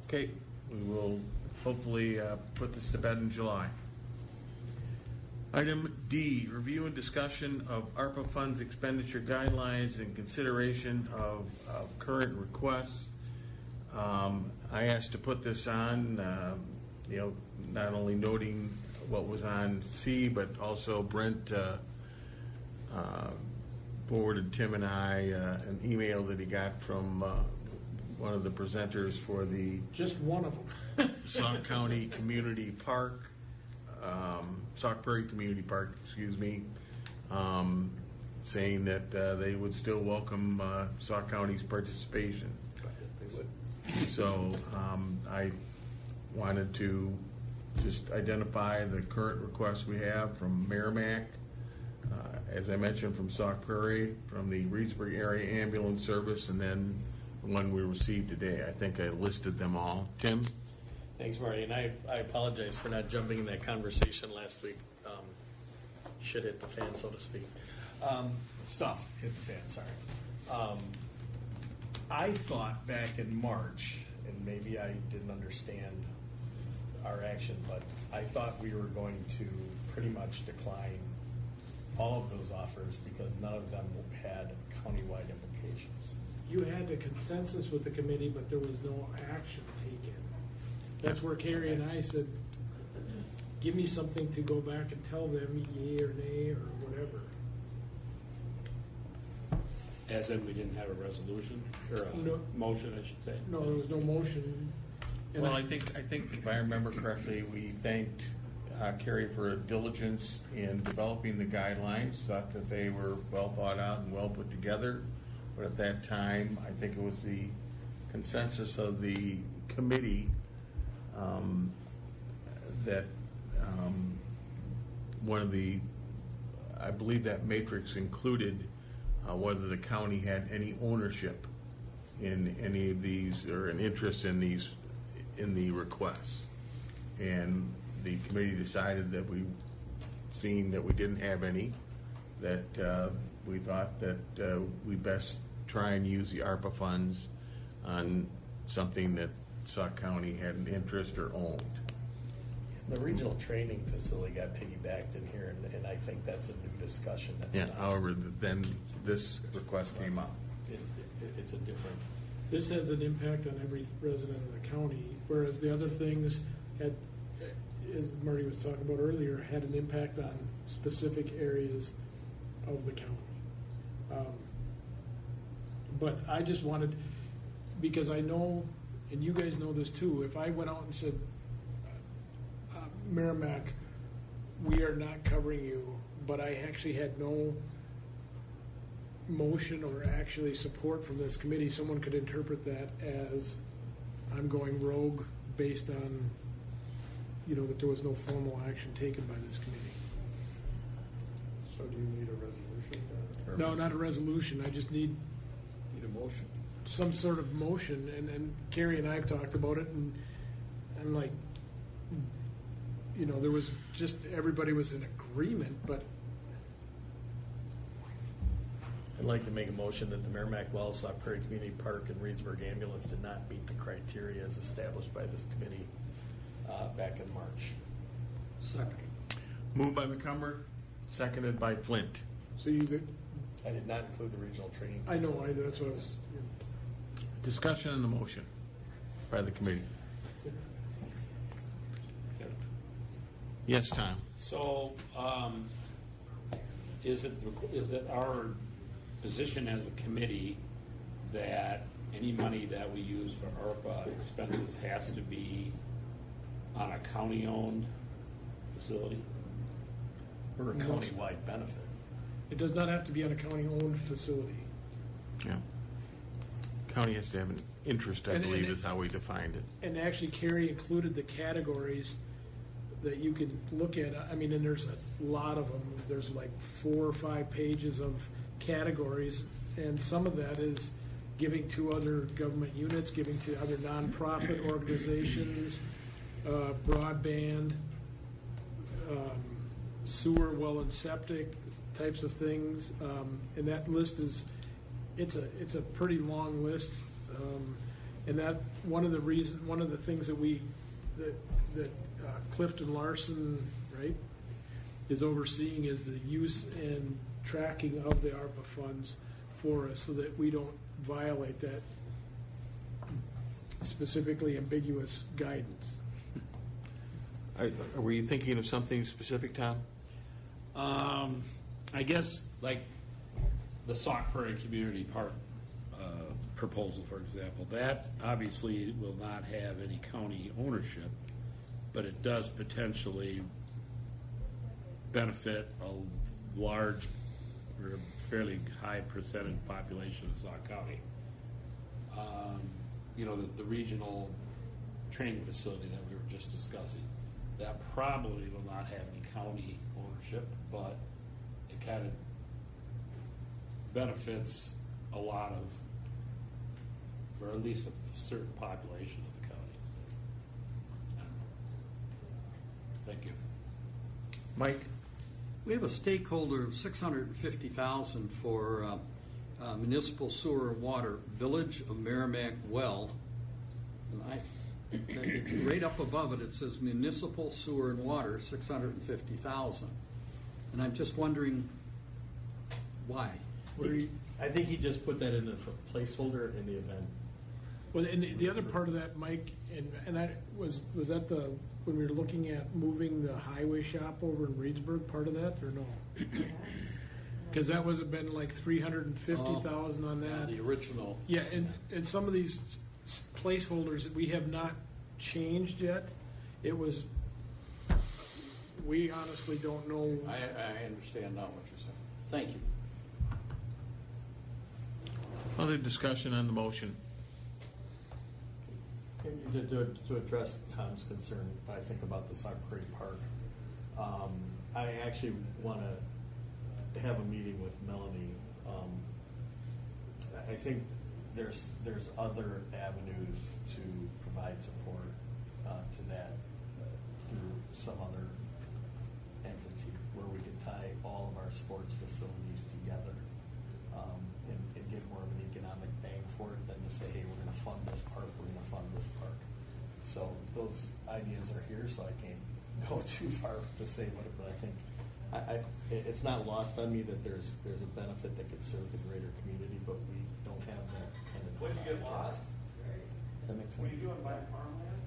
Okay, we will hopefully put this to bed in July. Item D, review and discussion of ARPA funds expenditure guidelines and consideration of current requests. I asked to put this on, not only noting what was on C, but also Brent forwarded Tim and I an email that he got from one of the presenters for the Just one of them. Sauk County Community Park, Sauk Prairie Community Park, excuse me, saying that they would still welcome Sauk County's participation. They would. So I wanted to just identify the current requests we have from Merrimack, as I mentioned, from Sauk Prairie, from the Reedsburg Area Ambulance Service, and then the one we received today. I think I listed them all. Tim? Thanks, Marty, and I apologize for not jumping in that conversation last week. Shit hit the fan, so to speak. Stuff hit the fan, sorry. I thought back in March, and maybe I didn't understand our action, but I thought we were going to pretty much decline all of those offers because none of them had countywide implications. You had a consensus with the committee, but there was no action taken. That's where Carrie and I said, give me something to go back and tell them yea or nay or whatever. As in, we didn't have a resolution, or a No. motion, I should say? No, there was no motion. And Well, I think if I remember correctly, we thanked Carrie for her diligence in developing the guidelines, thought that they were well thought out and well put together. But at that time, I think it was the consensus of the committee that one of the, I believe that matrix included whether the county had any ownership in any of these or an interest in these, in the requests. And the committee decided that seeing that we didn't have any, that we thought that we best try and use the ARPA funds on something that Sauk County had an interest or owned. The regional training facility got piggybacked in here, and I think that's a new discussion. That's Yeah, not- however, then this request came up. It's a different. this has an impact on every resident of the county, whereas the other things had, as Marty was talking about earlier, had an impact on specific areas of the county. But I just wanted, because I know, and you guys know this too, if I went out and said, Merrimack, we are not covering you, but I actually had no motion or actually support from this committee, someone could interpret that as I'm going rogue based on, that there was no formal action taken by this committee. So do you need a resolution? No, not a resolution, I just need Need a motion. some sort of motion, and Carrie and I have talked about it, and I'm like, there was just, everybody was in agreement, but I'd like to make a motion that the Merrimack Wells, Sauk Prairie Community Park, and Reedsburg Ambulance did not meet the criteria as established by this committee back in March. Second. Moved by McCumber, seconded by Flint. so you could, I did not include the regional training I know, facility. that's what I was, Discussion on the motion by the committee. Yes, Tom? So, is it our position as a committee that any money that we use for ARPA expenses has to be on a county-owned facility? Or a county-wide benefit. It does not have to be on a county-owned facility. Yeah. County has to have an interest, I And- believe, and- is how we defined it. And actually, Carrie included the categories that you can look at. I mean, and there's a lot of them. There's like 4 or 5 pages of categories, and some of that is giving to other government units, giving to other nonprofit organizations, broadband, sewer, well, and septic types of things. And that list is, it's a pretty long list. And that, one of the things that Clifton Larson, right, is overseeing is the use and tracking of the ARPA funds for us so that we don't violate that specifically ambiguous guidance. Were you thinking of something specific, Tom? I guess like the Sauk Prairie Community Park proposal, for example, that obviously will not have any county ownership, but it does potentially benefit a large or fairly high percentage population of Sauk County. You know, the regional training facility that we were just discussing, that probably will not have any county ownership, but it kind of benefits a lot of, or at least a certain population of the county. I don't know. Thank you. Mike? We have a stakeholder of $650,000 for municipal sewer and water, Village of Merrimack Well. And right up above it, it says municipal sewer and water, $650,000. And I'm just wondering why. I think he just put that in as a placeholder in the event. Well, and the other part of that, Mike, and I was that when we were looking at moving the highway shop over in Reedsburg, part of that, or no? Because that was been like 350,000 on that. The original. Yeah, and some of these placeholders that we have not changed yet. It was, we honestly don't know. I understand now what you're saying. Thank you. Other discussion on the motion? To address Tom's concern, I think about the Sauk Prairie Park. I actually want to have a meeting with Melanie. I think there's other avenues to provide support to that through some other entity where we could tie all of our sports facilities together and get more of an economic bang for it than to say, hey, we're going to fund this park, we're going to fund this park. So those ideas are here, so I can't go too far to say what, but I think it's not lost on me that there's a benefit that could serve the greater community, but we don't have that kind of. When you get lost, Does that make sense? when you want to buy farmland,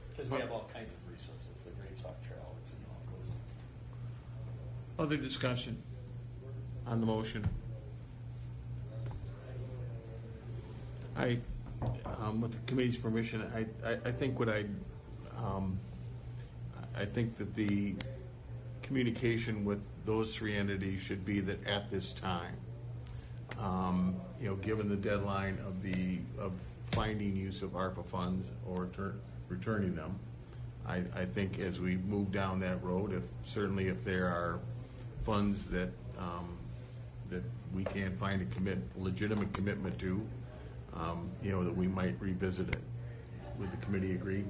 Because we have all kinds of resources, the Great Sauk Trail, it's, it goes. Other discussion on the motion? With the committee's permission, I think I think that the communication with those 3 entities should be that at this time, given the deadline of finding use of ARPA funds or returning them, I think as we move down that road, certainly if there are funds that we can't find a legitimate commitment to, that we might revisit it. Would the committee agree?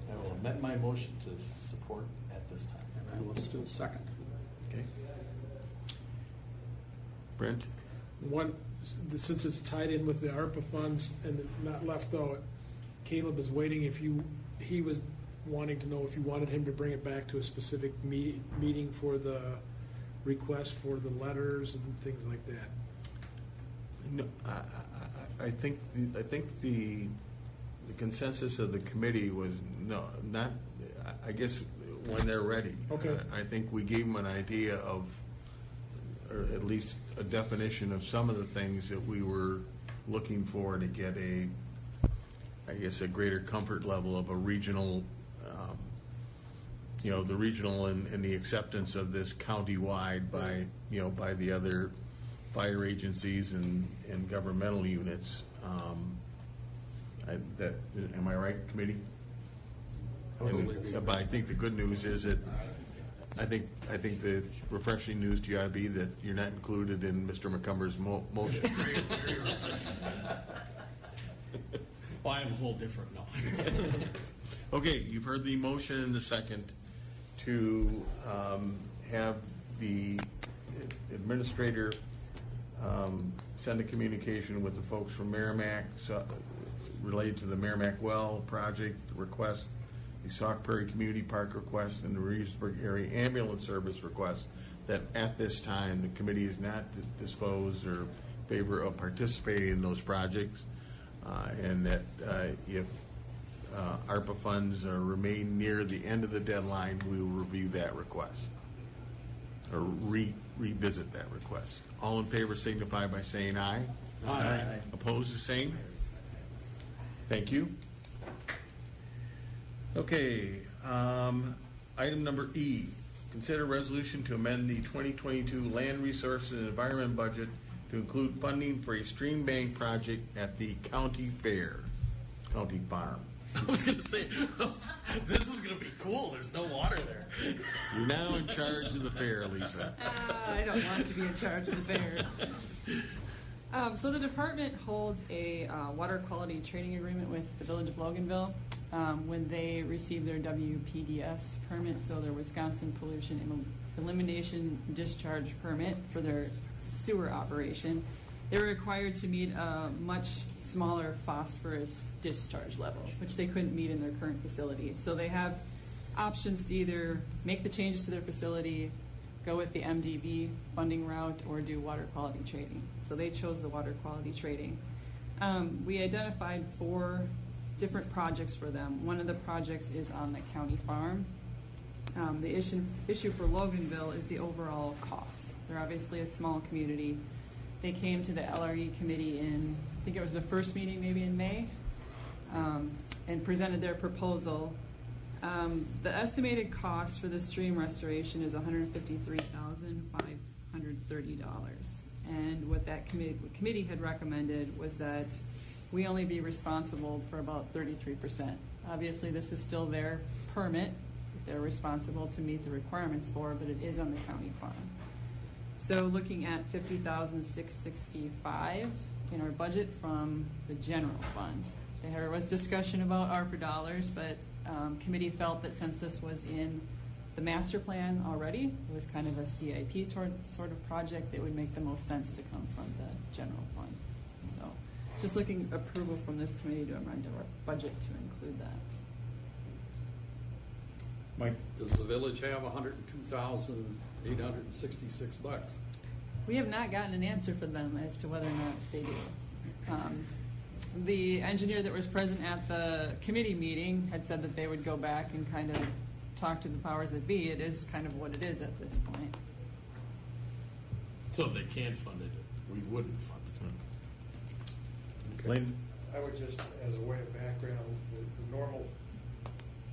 I will amend my motion to support at this time. I will still second. Okay. Brent? One, since it's tied in with the ARPA funds and not left out, Caleb is waiting he was wanting to know if you wanted him to bring it back to a specific meeting for the request for the letters and things like that. No, I think the the consensus of the committee was not, I guess, when they're ready. Okay. I think we gave them an idea of, or at least a definition of some of the things that we were looking for to get I guess, a greater comfort level of a regional, the regional and the acceptance of this countywide by, by the other fire agencies and governmental units. Am I right, committee? But I think the good news is that, I think the refreshing news to you ought to be that you're not included in Mr. McCumber's motion. Well, I have a whole different, no. Okay, you've heard the motion and the second to have the administrator send a communication with the folks from Merrimack related to the Merrimack Well project request, the Sauk Prairie Community Park request, and the Reedsburg Area Ambulance Service request, that at this time the committee is not disposed or favor of participating in those projects, and that if ARPA funds remain near the end of the deadline, we will review that request or revisit that request. All in favor signify by saying aye. Aye. Opposed, the same. Thank you. Okay, item number E, consider resolution to amend the 2022 Land Resources and Environment budget to include funding for a stream bank project at the county fair, county farm. I was going to say, this is going to be cool. There's no water there. You're now in charge of the fair, Lisa. I don't want to be in charge of the fair. So the department holds a water quality training agreement with the Village of Loganville when they received their WPDS permit, so their Wisconsin Pollution Elimination Discharge permit for their sewer operation. They were required to meet a much smaller phosphorus discharge level, which they couldn't meet in their current facility. So they have options to either make the changes to their facility, go with the MDV funding route, or do water quality trading. So they chose the water quality trading. We identified 4 different projects for them. One of the projects is on the county farm. The issue for Loganville is the overall costs. They're obviously a small community. They came to the LRE committee in, I think it was the first meeting maybe in May, and presented their proposal. The estimated cost for the stream restoration is $153,530. And what that committee had recommended was that we only be responsible for about 33%. Obviously, this is still their permit that they're responsible to meet the requirements for, but it is on the county farm. So looking at $50,665 in our budget from the general fund. There was discussion about ARPA dollars, but committee felt that since this was in the master plan already, it was kind of a CIP sort of project that would make the most sense to come from the general fund. So just looking approval from this committee to amend our budget to include that. Mike? Does the village have $102,866? We have not gotten an answer from them as to whether or not they do. The engineer that was present at the committee meeting had said that they would go back and kind of talk to the powers that be. It is kind of what it is at this point. So if they can't fund it, we wouldn't fund it. Lynn? I would just, as a way of background, the normal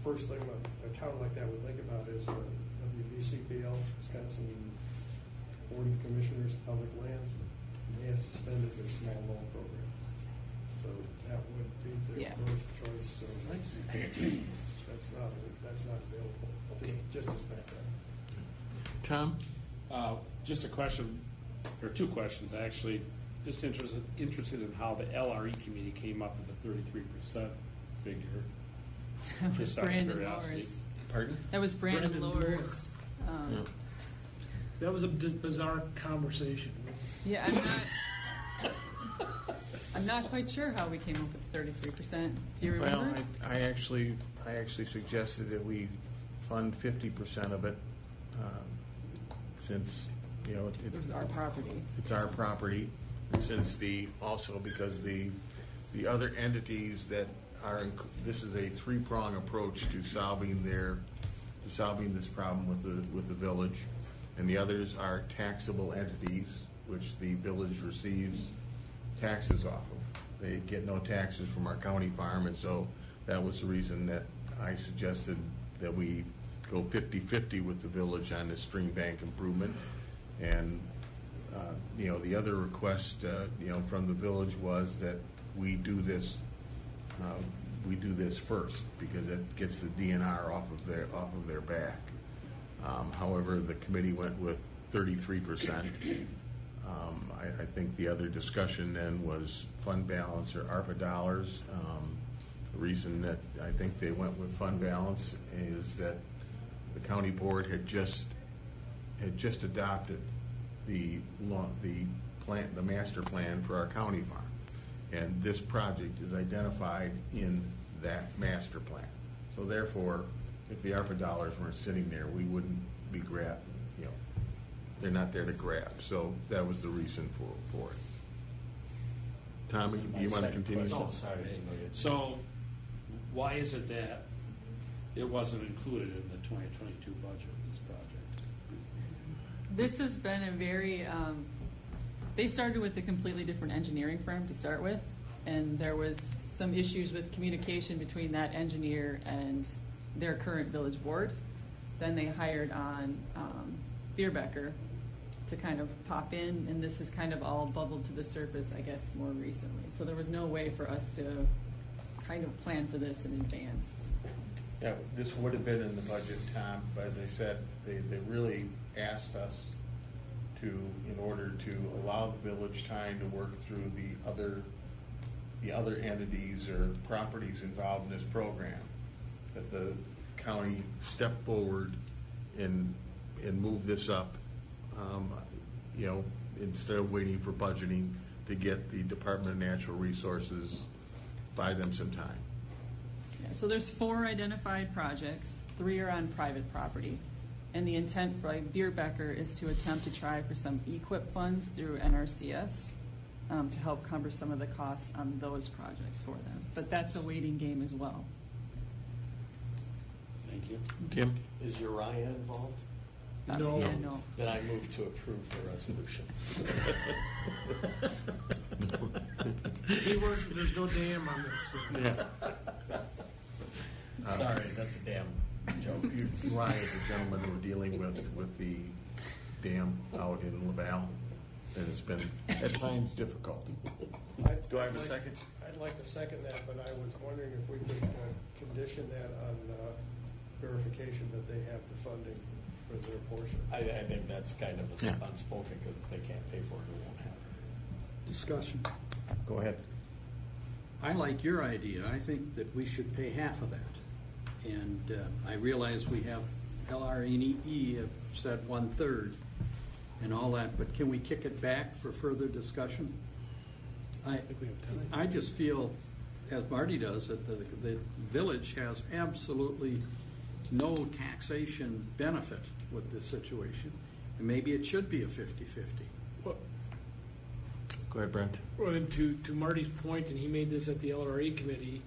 first thing a town like that would think about is WVCPL, Wisconsin Board of Commissioners of Public Lands, and they have suspended their small loan program. So that would be their first choice, so that's not available, just as background. Tom? Just a question, or 2 questions actually. Just interested in how the LRE committee came up with the 33% figure. That was Just out of Brandon curiosity. Lowers. Pardon? That was Brandon Lowers. That was a bizarre conversation. Yeah, I'm not quite sure how we came up with 33%. Do you remember? Well, I actually suggested that we fund 50% of it, since it was our property. It's our property, and since because the other entities that this is a three-prong approach to solving this problem with the village. And the others are taxable entities, which the village receives taxes off of. They get no taxes from our county farm, and so that was the reason that I suggested that we go 50-50 with the village on this stream bank improvement. And, the other request, from the village was that we do this first, because it gets the DNR off of their back. However, the committee went with 33%. I think the other discussion then was fund balance or ARPA dollars. The reason that I think they went with fund balance is that the county board had just adopted the master plan for our county farm, and this project is identified in that master plan. So therefore, if the ARPA dollars weren't sitting there, we wouldn't be grabbing. They're not there to grab. So that was the reason for it. Tommy, do you want to continue? Oh, sorry. So why is it that it wasn't included in the 2022 budget, this project? This has been a very, they started with a completely different engineering firm to start with, and there was some issues with communication between that engineer and their current village board. Then they hired on Bierbecker to kind of pop in, and this has kind of all bubbled to the surface, I guess, more recently. So there was no way for us to kind of plan for this in advance. Yeah, this would have been in the budget, Tom, but as I said, they really asked us to, in order to allow the village time to work through the other entities or properties involved in this program, that the county step forward and move this up, instead of waiting for budgeting to get the Department of Natural Resources, buy them some time. Yeah, so there's 4 identified projects, 3 are on private property. And the intent for Bierbecker is to attempt to try for some EQIP funds through NRCS to help cover some of the costs on those projects for them. But that's a waiting game as well. Thank you. Tim? Is Uriah involved? No. Yeah, no. Then I move to approve the resolution. He works, there's no dam on this. Sorry, that's a damn joke. Ryan is the gentleman we're dealing with the dam out in LaValle, and it's been at times difficult. Do I have a second? I'd like to second that, but I was wondering if we could condition that on verification that they have the funding for their portion. I think that's kind of unspoken, because if they can't pay for it, it won't happen. Discussion. Go ahead. I like your idea. I think that we should pay half of that. And I realize we have LRE have said 1/3 and all that, but can we kick it back for further discussion? I just feel, as Marty does, that the village has absolutely no taxation benefit with this situation, and maybe it should be a 50-50. Well, Go ahead, Brent. Well, then to Marty's point, and he made this at the LRA committee,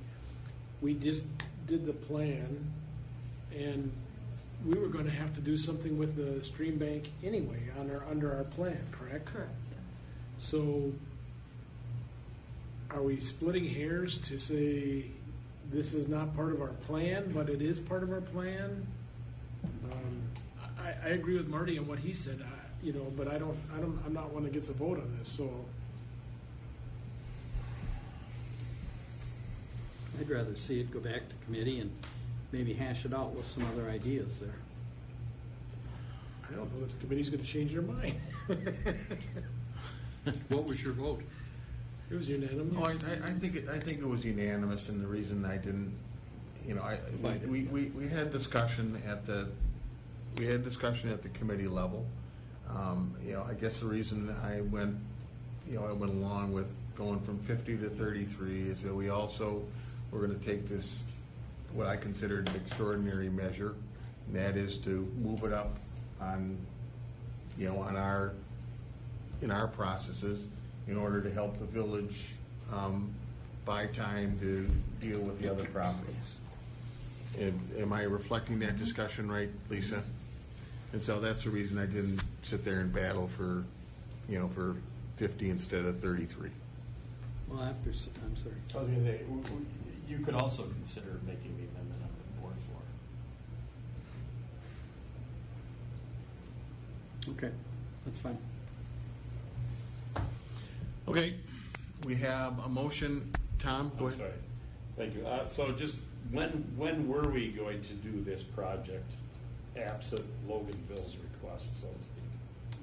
we just did the plan, and we were gonna have to do something with the stream bank anyway under our plan, correct? Correct, yes. So are we splitting hairs to say this is not part of our plan, but it is part of our plan? I agree with Marty on what he said, but I'm not one that gets a vote on this, so. I'd rather see it go back to committee and maybe hash it out with some other ideas there. I don't know if the committee's gonna change their mind. What was your vote? It was unanimous. Oh, I think it was unanimous, and the reason I didn't, we had discussion at the committee level. I guess the reason I went along with going from 50 to 33 is that we're going to take this, what I considered an extraordinary measure, and that is to move it up in our processes in order to help the village buy time to deal with the other properties. Am I reflecting that discussion right, Lisa? And so that's the reason I didn't sit there and battle for 50 instead of 33. Well, I'm sorry. I was going to say, you could also consider making the amendment on the board floor. Okay, that's fine. Okay, we have a motion. Tom, go I'm ahead. sorry. Thank you. So just when were we going to do this project absent Loganville's request, so to speak?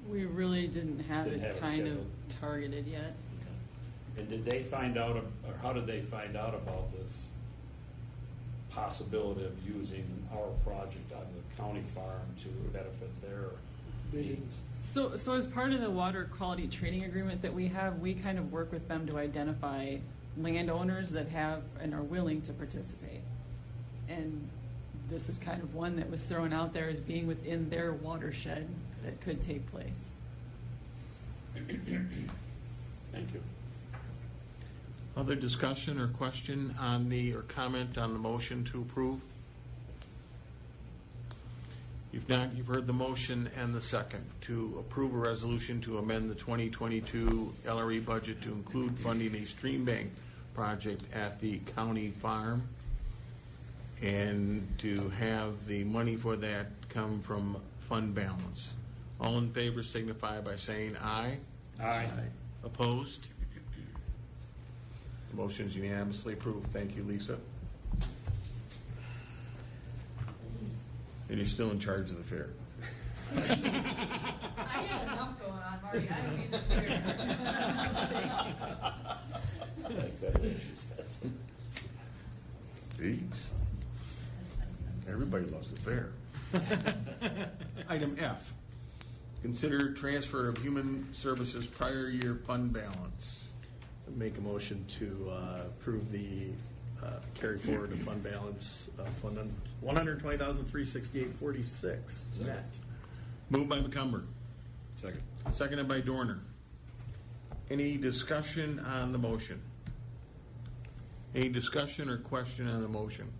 We really didn't have Didn't it have it kind of scheduled. targeted yet. And did they find out, or how did they find out about this possibility of using our project on the county farm to benefit their needs? So as part of the water quality training agreement that we have, we kind of work with them to identify landowners that have and are willing to participate. And this is kind of one that was thrown out there as being within their watershed that could take place. Thank you. Other discussion or question on or comment on the motion to approve? If not, you've heard the motion and the second to approve a resolution to amend the 2022 LRE budget to include funding a stream bank project at the county farm and to have the money for that come from fund balance. All in favor signify by saying aye. Aye. Opposed? The motion is unanimously approved. Thank you, Lisa. And you're still in charge of the fair. I had enough going on, Marty, I don't need the fear. That's exactly what she says. Jeez. Everybody loves the fair. Item F, consider transfer of human services prior year fund balance. Make a motion to approve the carry forward of fund balance of $120,368.46 net. Moved by McCumber. Second. Seconded by Dorner. Any discussion on the motion? Any discussion or question on the motion?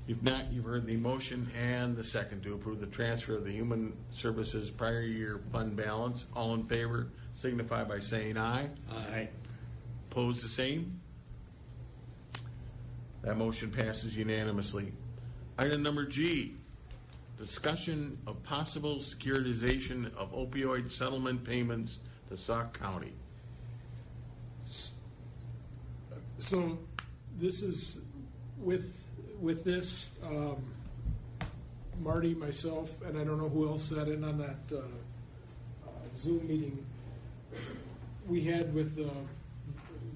If not, you've heard the motion and the second to approve the transfer of the human services prior year fund balance. All in favor signify by saying aye. Aye. Opposed, the same. That motion passes unanimously. Item number G, discussion of possible securitization of opioid settlement payments to Sauk County. So this is with this, Marty, myself, and I don't know who else sat in on that Zoom meeting we had with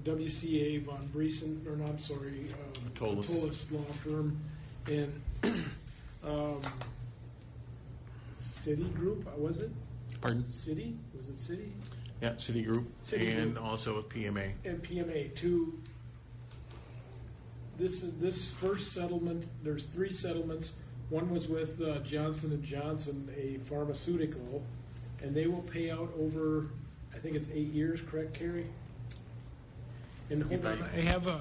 WCA Von Briesen, or not, sorry, Tolis Law Firm, and Citigroup, was it? Pardon? Citi? Was it Citi? Yeah, Citigroup, Citigroup. and also with PMA. And PMA to this first settlement. There's 3 settlements. One was with Johnson & Johnson, a pharmaceutical, and they will pay out over, I think it's 8 years, correct, Carrie? And hold on, I have a.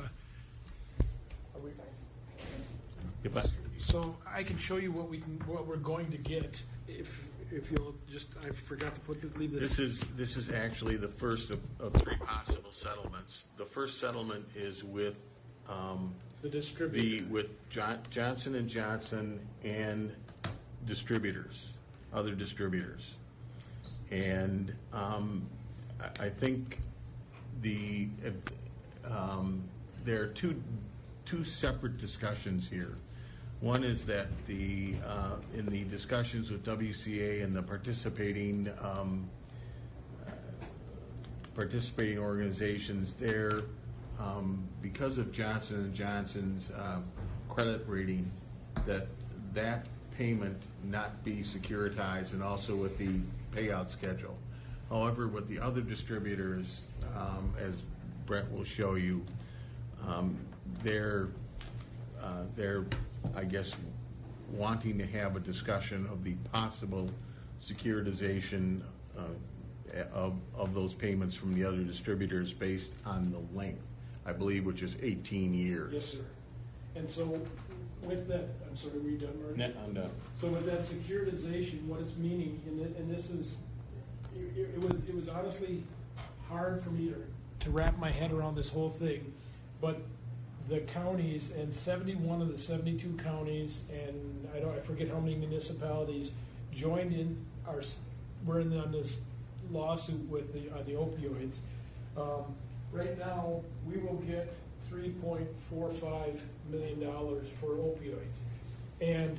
So I can show you what we're going to get if you'll just. I forgot to leave this. This is actually the first of 3 possible settlements. The first settlement is with The distributor. with Johnson & Johnson and distributors, other distributors. And I think there are two separate discussions here. One is that in the discussions with WCA and the participating organizations, there, because of Johnson & Johnson's credit rating, that payment not be securitized, and also with the payout schedule. However, with the other distributors, as Brett will show you, they're I guess wanting to have a discussion of the possible securitization of those payments from the other distributors based on the length, I believe, which is 18 years. Yes, sir. And so with that, I'm sorry, were you done, Marty? I'm done. So with that securitization, what it's meaning, and this is, it was honestly hard for me to wrap my head around this whole thing, but the counties, and 71 of the 72 counties, and I forget how many municipalities joined in we're on this lawsuit with the opioids. Right now, we will get $3.45 million for opioids. And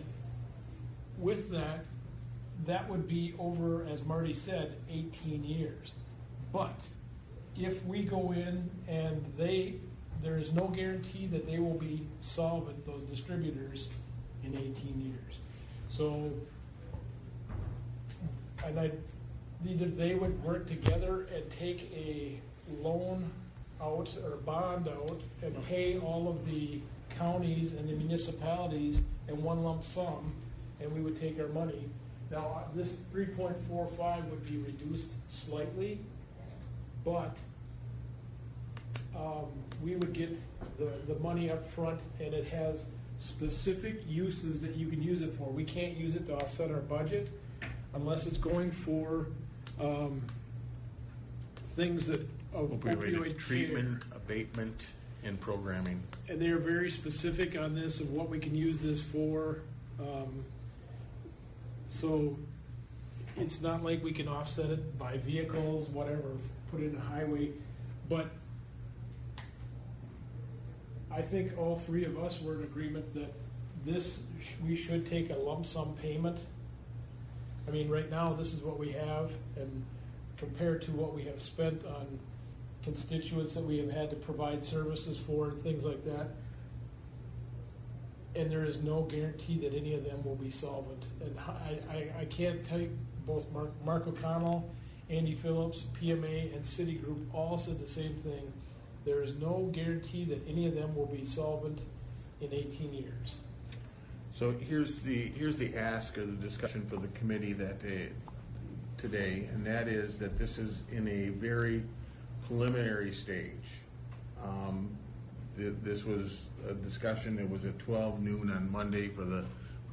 with that, that would be over, as Marty said, 18 years. But if we go in and there is no guarantee that they will be solvent, those distributors, in 18 years. So, and either they would work together and take a loan out or bond out and pay all of the counties and the municipalities in one lump sum, and we would take our money. Now, this 3.45 would be reduced slightly, but we would get the money up front, and it has specific uses that you can use it for. We can't use it to offset our budget unless it's going for things that of opioid treatment, abatement, and programming. And they are very specific on this of what we can use this for. So it's not like we can offset it by vehicles, whatever, put it in a highway. But I think all three of us were in agreement that we should take a lump sum payment. I mean, right now, this is what we have, and compared to what we have spent on constituents that we have had to provide services for and things like that, and there is no guarantee that any of them will be solvent. And I can't tell you, both Mark O'Connell, Andy Phillips, PMA, and Citigroup all said the same thing. There is no guarantee that any of them will be solvent in 18 years. So here's the ask or the discussion for the committee today, and that is that this is in a very preliminary stage. This was a discussion that was at 12 noon on Monday for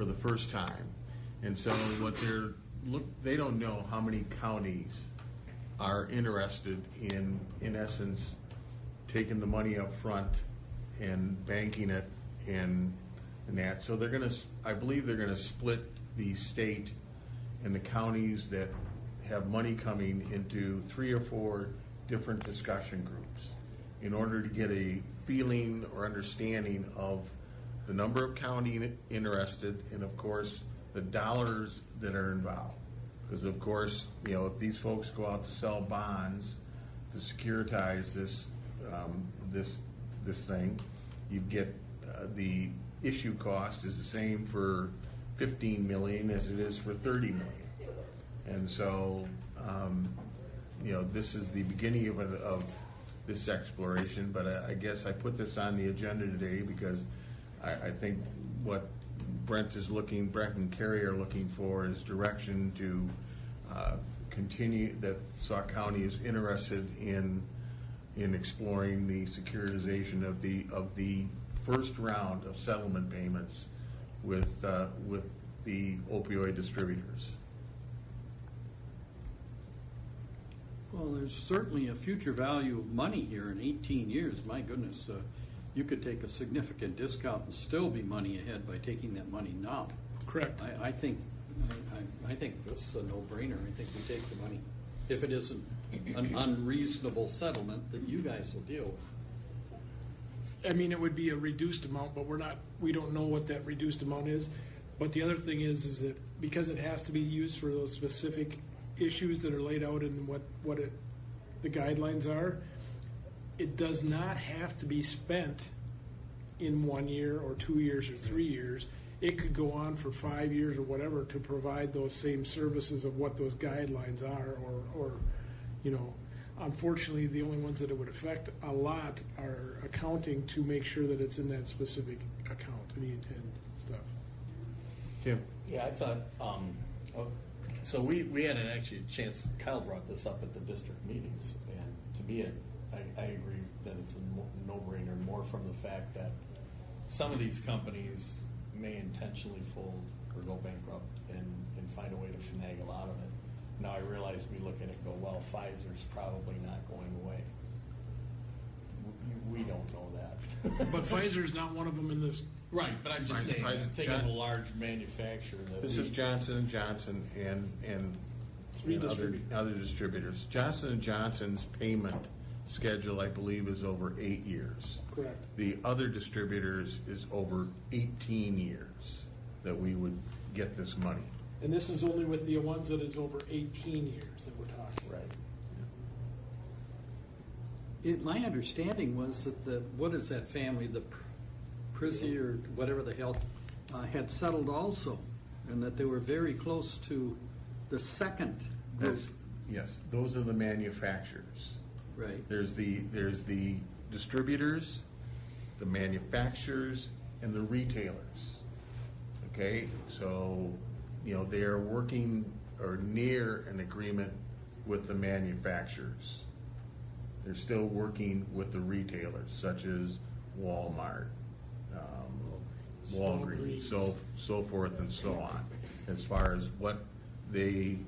the first time, and so they don't know how many counties are interested in essence, taking the money up front and banking it and that. So I believe they're gonna split the state and the counties that have money coming into 3 or 4 different discussion groups in order to get a feeling or understanding of the number of counties interested and, of course, the dollars that are involved. Because, of course, if these folks go out to sell bonds to securitize this thing, you get the issue cost is the same for 15 million as it is for 30 million. And so, this is the beginning of this exploration, but I guess I put this on the agenda today because I think what Brent and Kerry are looking for is direction to continue, that Sauk County is interested in exploring the securitization of the first round of settlement payments with the opioid distributors. Well, there's certainly a future value of money here in 18 years. My goodness, you could take a significant discount and still be money ahead by taking that money now. Correct. I think this is a no-brainer. I think we take the money. If it isn't an unreasonable settlement that you guys will deal with. I mean, it would be a reduced amount, but we don't know what that reduced amount is. But the other thing is that because it has to be used for those specific issues that are laid out in the guidelines are, it does not have to be spent in 1 year or 2 years or 3 years. It could go on for 5 years or whatever to provide those same services of what those guidelines are, or unfortunately, the only ones that it would affect a lot are accounting to make sure that it's in that specific account and stuff. Tim? Yeah, I thought, So we had actually a chance, Kyle brought this up at the district meetings, and to me, I agree that it's a no-brainer, more from the fact that some of these companies may intentionally fold or go bankrupt and find a way to finagle out of it. Now I realize we look at it and go, well, Pfizer's probably not going away. We don't know that. But Pfizer's not one of them in this. Right, but I'm just saying, think of a large manufacturer that This is Johnson & Johnson and Three other distributors. Johnson & Johnson's payment schedule, I believe, is over 8 years. Correct. The other distributors is over 18 years that we would get this money. And this is only with the ones that is over 18 years that we're talking. Right. My understanding was that what is that family, the Prizzi or whatever the hell, had settled also, and that they were very close to the second group. Yes, those are the manufacturers. Right. There's the distributors, the manufacturers, and the retailers. Okay, so, they are working or near an agreement with the manufacturers. They're still working with the retailers, such as Walmart, Walgreens, so forth and so on, as far as what they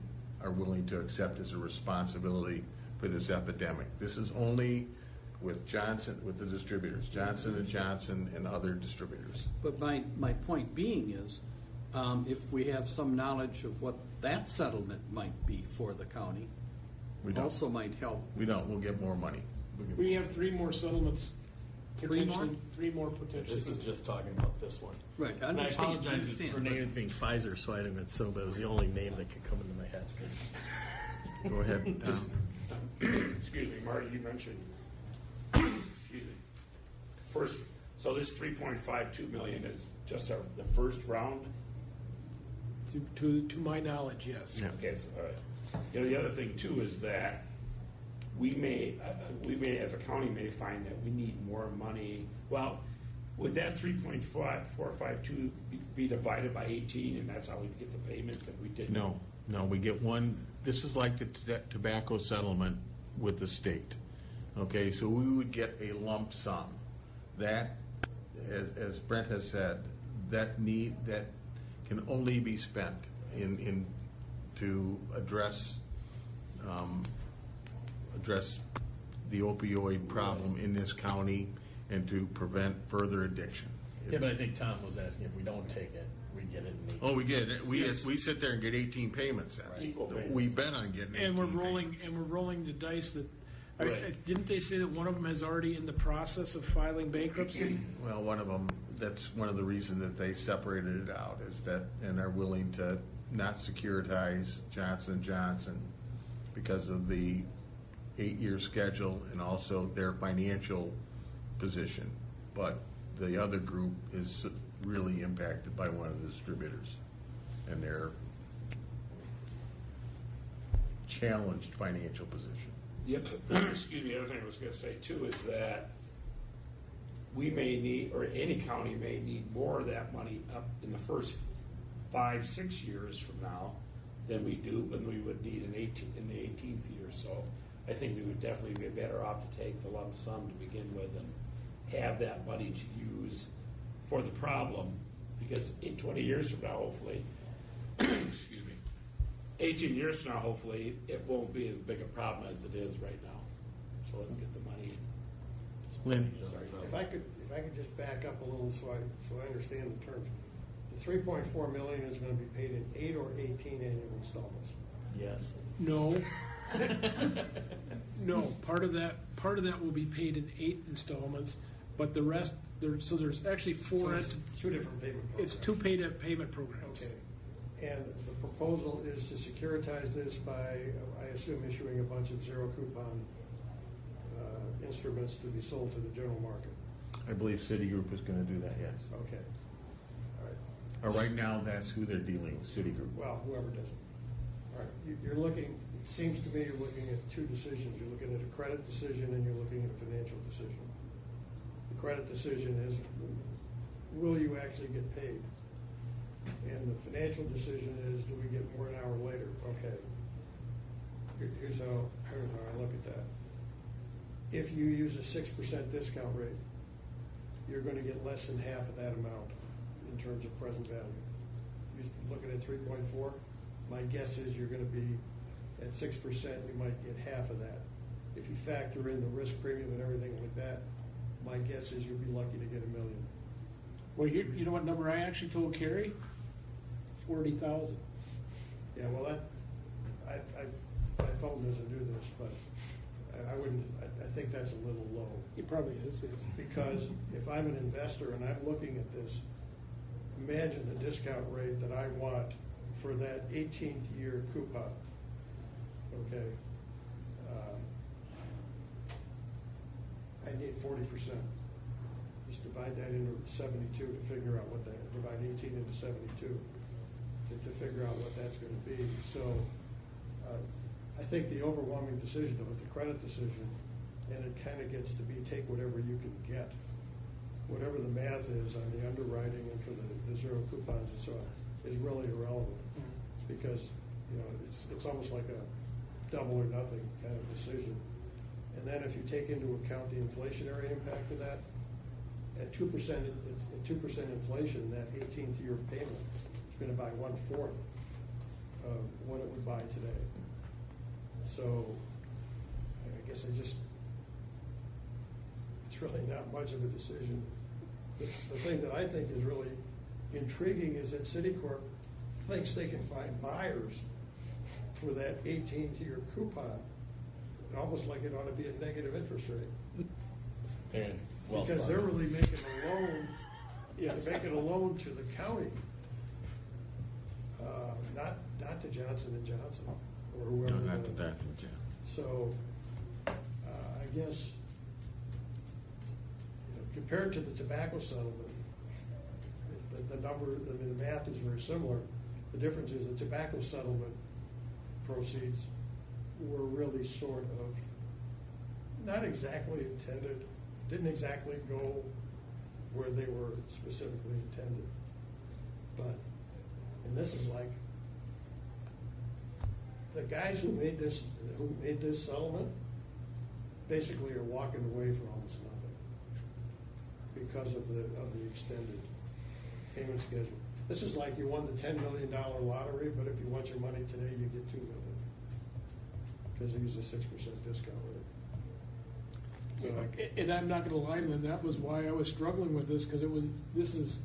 are willing to accept as a responsibility for this epidemic. This is only with the distributors, Johnson & Johnson and other distributors. But my point being is, if we have some knowledge of what that settlement might be for the county, We don't. also might help. We don't, we'll get more money. We have 3 more settlements. 3 more? Potentially, 3 more potentially. This is just talking about this one. Right, I And I understand. apologize for naming being Pfizer, so I didn't assume, but it was the only name that could come into my head. Go ahead, Tom. Excuse me, Marty, you mentioned, excuse me, first, so this 3.52 million is just the first round? To my knowledge, yes. Yeah. Okay, so, all right. The other thing too is that we may, as a county, may find that we need more money. Well, would that 3.452 be divided by 18, and that's how we get the payments if we didn't? No, we get one, this is like the tobacco settlement with the state. Okay, so we would get a lump sum. That, as Brent has said, that can only be spent to address the opioid problem in this county and to prevent further addiction. Yeah, but I think Tom was asking if we don't take it, we get it in 18. Oh, we get it. We sit there and get 18 payments. Equal payments. We bet on getting 18 And we're payments. rolling the dice that, Right. didn't they say that one of them is already in the process of filing bankruptcy? Well, one of them, that's one of the reasons that they separated it out, is that, and are willing to not securitize Johnson & Johnson because of the 8-year schedule and also their financial position. But the other group is really impacted by one of the distributors and their challenged financial position. Excuse me, the other thing I was gonna say too is that we may need, or any county may need more of that money up in the first 5-6 years from now than we do when we would need in the 18th year. So I think we would definitely be better off to take the lump sum to begin with and have that money to use for the problem, because in 20 years from now, hopefully, excuse me, 18 years from now, hopefully, it won't be as big a problem as it is right now. So let's get the money in. Lynn? Sorry. If I could just back up a little so I understand the terms. The 3.4 million is going to be paid in 8 or 18 annual installments. Yes. No. No, part of that will be paid in 8 installments, but the rest, there's actually 4. So it's 2 different payment programs. It's 2 payment programs. Okay. And the proposal is to securitize this by, I assume, issuing a bunch of zero coupon instruments to be sold to the general market. I believe Citigroup is going to do that, yes. Okay. All right. Right now, that's who they're dealing with, Citigroup. Well, whoever does it. All right. You're looking, it seems to me you're looking at 2 decisions. You're looking at a credit decision and you're looking at a financial decision. The credit decision is, will you actually get paid? And the financial decision is, do we get more an hour later? Okay. Here's how I look at that. If you use a 6% discount rate, you're gonna get less than half of that amount in terms of present value. You're looking at 3.4, my guess is you're gonna be at 6%, you might get half of that. If you factor in the risk premium and everything like that, my guess is you'll be lucky to get $1 million. Well, you know what number I actually told Carrie? 40,000. Yeah, well, that, my phone doesn't do this, but I wouldn't, I think that's a little low. It probably is, yes. Because if I'm an investor and I'm looking at this, imagine the discount rate that I want for that 18th year coupon, okay? I need 40%. Just divide that into 72 to figure out what that, divide 18 into 72 to figure out what that's gonna be. So I think the overwhelming decision was the credit decision, and it kind of gets to be take whatever you can get. Whatever the math is on the underwriting and for the zero coupons and so on is really irrelevant. Because, you know, it's almost like a double or nothing kind of decision. And then if you take into account the inflationary impact of that, at 2% inflation, that 18th year payment is going to buy 1/4 of what it would buy today. So I guess it's really not much of a decision. The thing that I think is really intriguing is that Citicorp thinks they can find buyers for that 18th year coupon, almost like it ought to be a negative interest rate. And Wells Because they're Fargo. really making a loan, they're making a loan to the county, not to Johnson & Johnson or whoever. No, not to that, Jim. So, I guess, you know, compared to the tobacco settlement, the number, I mean, the math is very similar. The difference is the tobacco settlement proceeds were really sort of not exactly intended, didn't exactly go where they were specifically intended. But, and this is like, the guys who made this settlement basically are walking away for almost nothing because of the extended payment schedule. This is like you won the $10 million lottery, but if you want your money today, you get $2 million because they use a 6% discount rate. So And I'm not gonna lie, Lynn, that was why I was struggling with this, because this is,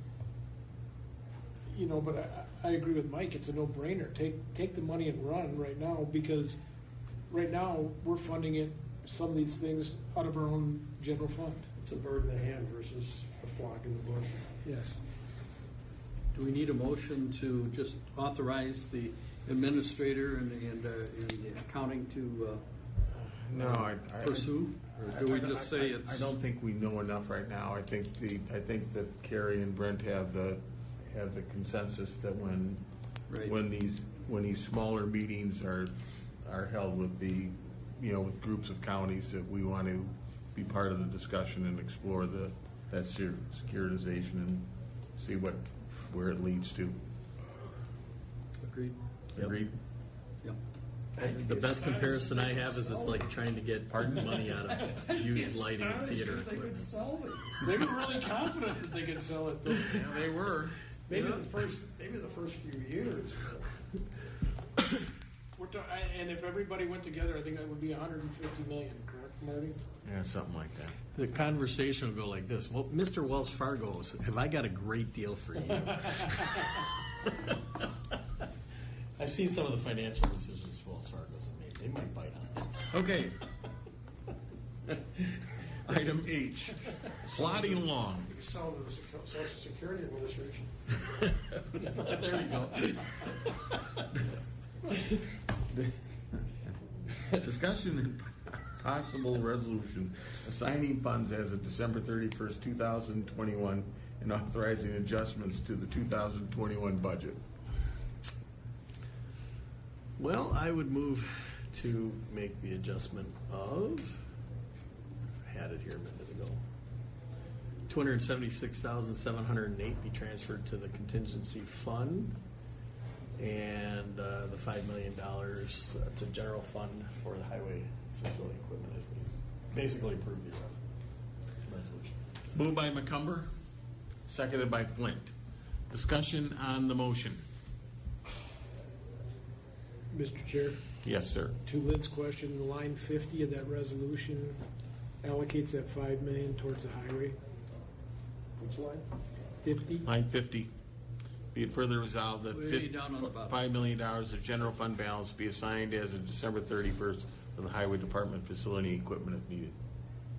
you know, but I agree with Mike, it's a no-brainer. Take the money and run right now, because right now, we're funding it, some of these things out of our own general fund. it's a bird in the hand versus a flock in the bush. Yes. Do we need a motion to just authorize the administrator and the accounting to No, I pursue? Or do we just say it's? I don't think we know enough right now. I think that Carrie and Brent have the consensus that Right. when these smaller meetings are held with with groups of counties, that we want to be part of the discussion and explore that securitization and see where it leads to. Agreed. Agreed? Yep. The best comparison I have is it's like trying to get money out of used lighting and theater They could equipment. sell these. They were really confident that they could sell it. Yeah, they were. Maybe the first few years. And if everybody went together, I think that would be 150 million, correct, Marty? Yeah, something like that. The conversation will go like this. Well, Mr. Wells Fargo, have I got a great deal for you? I've seen some of the financial decisions Wells Fargo's made. They might bite on that. Okay. Item H, plodding along. You could sell to the Social Security Administration. There you go. Discussion and possible resolution assigning funds as of December 31st, 2021, and authorizing adjustments to the 2021 budget. Well, I would move to make the adjustment of, I had it here a minute ago, $276,708 be transferred to the contingency fund, and the $5 million to general fund for the highway facility equipment as needed. Basically approve the resolution. Moved by McCumber, seconded by Flint. Discussion on the motion. Mr. Chair, Yes, sir. to Lynn's question, line 50 of that resolution allocates that 5 million towards the highway. Which line? 50? Line 50. Be it further resolved that Way down on the bottom. $5 million of general fund balance be assigned as of December 31st for the highway department facility equipment if needed.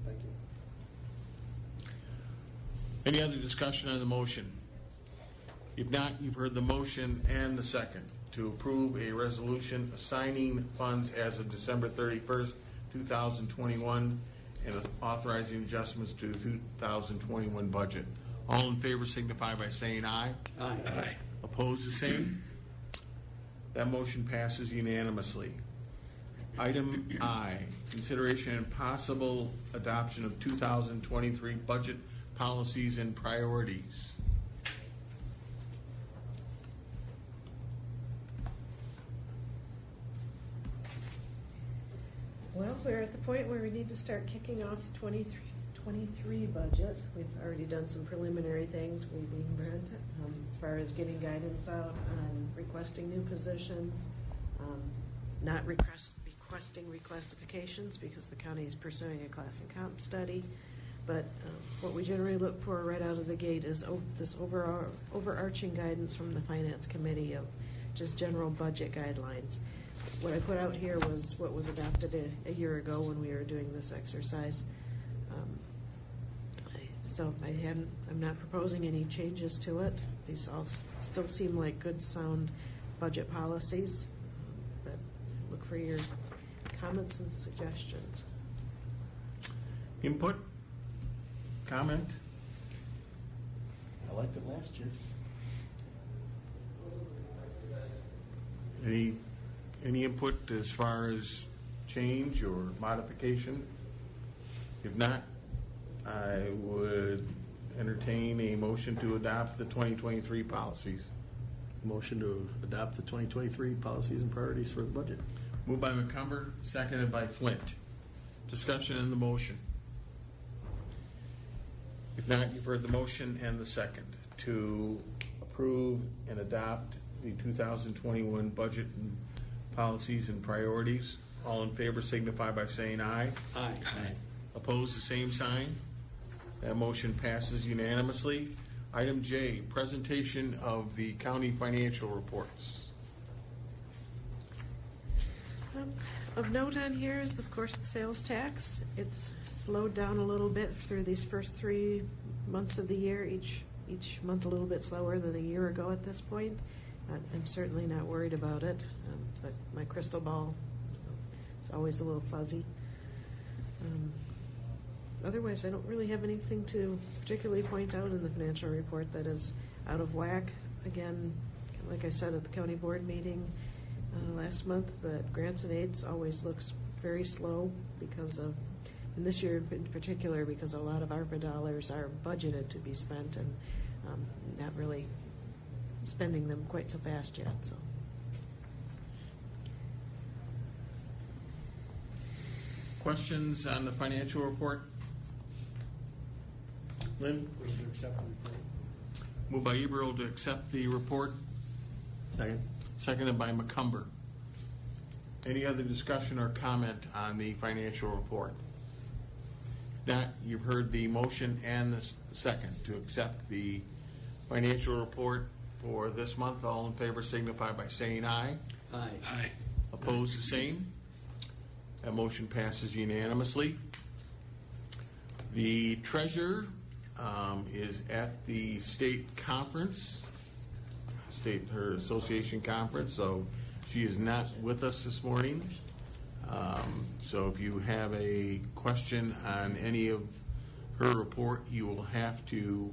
Thank you. Any other discussion on the motion? If not, you've heard the motion and the second to approve a resolution assigning funds as of December 31st, 2021, and authorizing adjustments to the 2021 budget. All in favor signify by saying aye. Aye. Aye. Opposed, the same. That motion passes unanimously. Item I, consideration and possible adoption of 2023 budget policies and priorities. Well, we're at the point where we need to start kicking off the 23 budget. We've already done some preliminary things, we being Brent, as far as getting guidance out on requesting new positions, not requesting reclassifications because the county is pursuing a class and comp study. But what we generally look for right out of the gate is this overarching guidance from the Finance Committee of just general budget guidelines. What I put out here was what was adopted a year ago when we were doing this exercise. I'm not proposing any changes to it. These all still seem like good, sound budget policies, but look for your comments and suggestions. Input? Comment? I liked it last year. Any input as far as change or modification? If not, I would entertain a motion to adopt the 2023 policies. Motion to adopt the 2023 policies and priorities for the budget. Moved by McCumber, seconded by Flint. Discussion on the motion. If not, you've heard the motion and the second to approve and adopt the 2021 budget and policies and priorities. All in favor signify by saying aye. Aye. Opposed, the same sign. That motion passes unanimously. Item J, presentation of the county financial reports. Of note on here is, of course, the sales tax. It's slowed down a little bit through these first 3 months of the year, each month a little bit slower than a year ago at this point. I'm certainly not worried about it, but my crystal ball is always a little fuzzy. Otherwise, I don't really have anything to particularly point out in the financial report that is out of whack. Again, like I said at the county board meeting last month, that grants and aids always looks very slow because of, and this year in particular, because a lot of ARPA dollars are budgeted to be spent and not really spending them quite so fast yet. So. Questions on the financial report? Lynn? Move to accept the report. Moved by Eberl to accept the report. Second. Seconded by McCumber. Any other discussion or comment on the financial report? If not, you've heard the motion and the second to accept the financial report for this month. All in favor signify by saying aye. Aye. Aye. Opposed, the same. That motion passes unanimously. The treasurer is at the state conference, her association conference, so she is not with us this morning. So if you have a question on any of her report, you will have to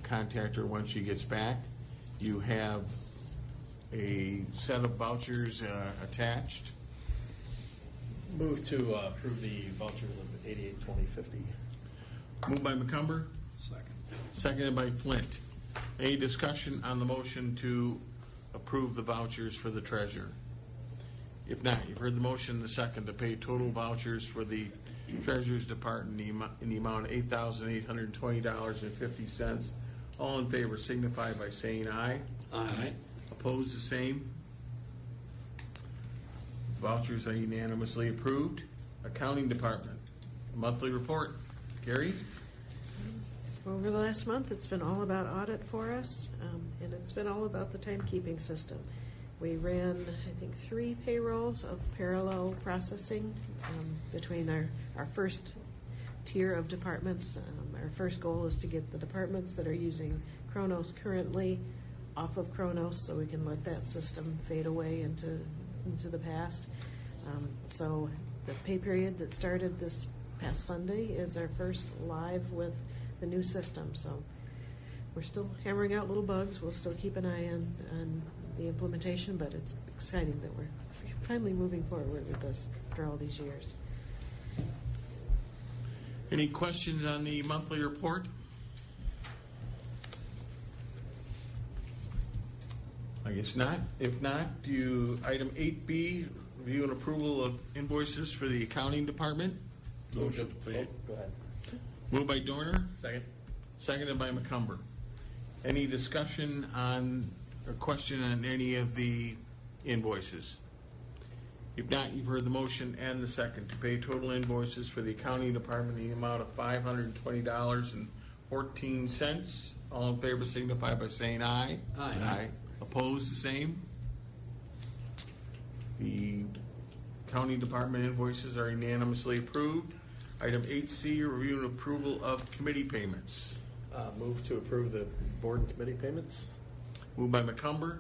contact her when she gets back. You have a set of vouchers attached. Move to approve the vouchers of $88,2050. Moved by McCumber, Second. Seconded by Flint. Any discussion on the motion to approve the vouchers for the treasurer? If not, you've heard the motion, the second, to pay total vouchers for the treasurer's department in the amount of $8,820.50. All in favor signify by saying aye. Aye. Opposed, the same. Vouchers are unanimously approved. Accounting department, monthly report. Gary? Over the last month, it's been all about audit for us, and it's been all about the timekeeping system. We ran, I think, 3 payrolls of parallel processing between our first tier of departments. Our first goal is to get the departments that are using Kronos currently off of Kronos so we can let that system fade away into the past. So the pay period that started this past Sunday is our first live with the new system. So we're still hammering out little bugs. We'll still keep an eye on the implementation, but it's exciting that we're finally moving forward with this after all these years. Any questions on the monthly report? I guess not. If not, item 8B, review and approval of invoices for the accounting department. Motion to pay. Go ahead. Moved by Dorner, Second. seconded by McCumber. Any discussion on or question on any of the invoices? If not, you've heard the motion and the second to pay total invoices for the accounting department in the amount of $520.14. All in favor signify by saying aye. Aye. Opposed, the same. The accounting department invoices are unanimously approved. Item 8C, review and approval of committee payments. Move to approve the board and committee payments. Moved by McCumber,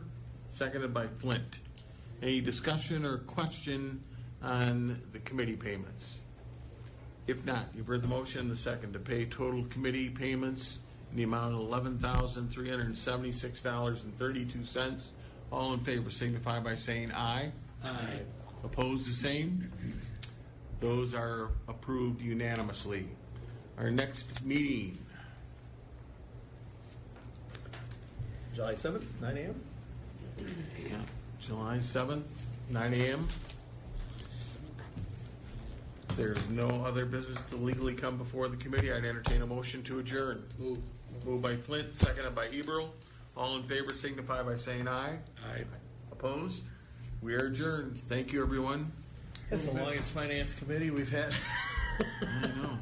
seconded by Flint. Any discussion or question on the committee payments? If not, you've heard the motion and the second to pay total committee payments in the amount of $11,376.32. All in favor signify by saying aye. Aye. Opposed, the same. Those are approved unanimously. Our next meeting, July 7th, 9 a.m. July 7th, 9 a.m. If there's no other business to legally come before the committee, I'd entertain a motion to adjourn. Moved by Flint, seconded by Eberl. All in favor signify by saying aye. Aye. Opposed? We are adjourned. Thank you, everyone. That's the longest finance committee we've had. I know.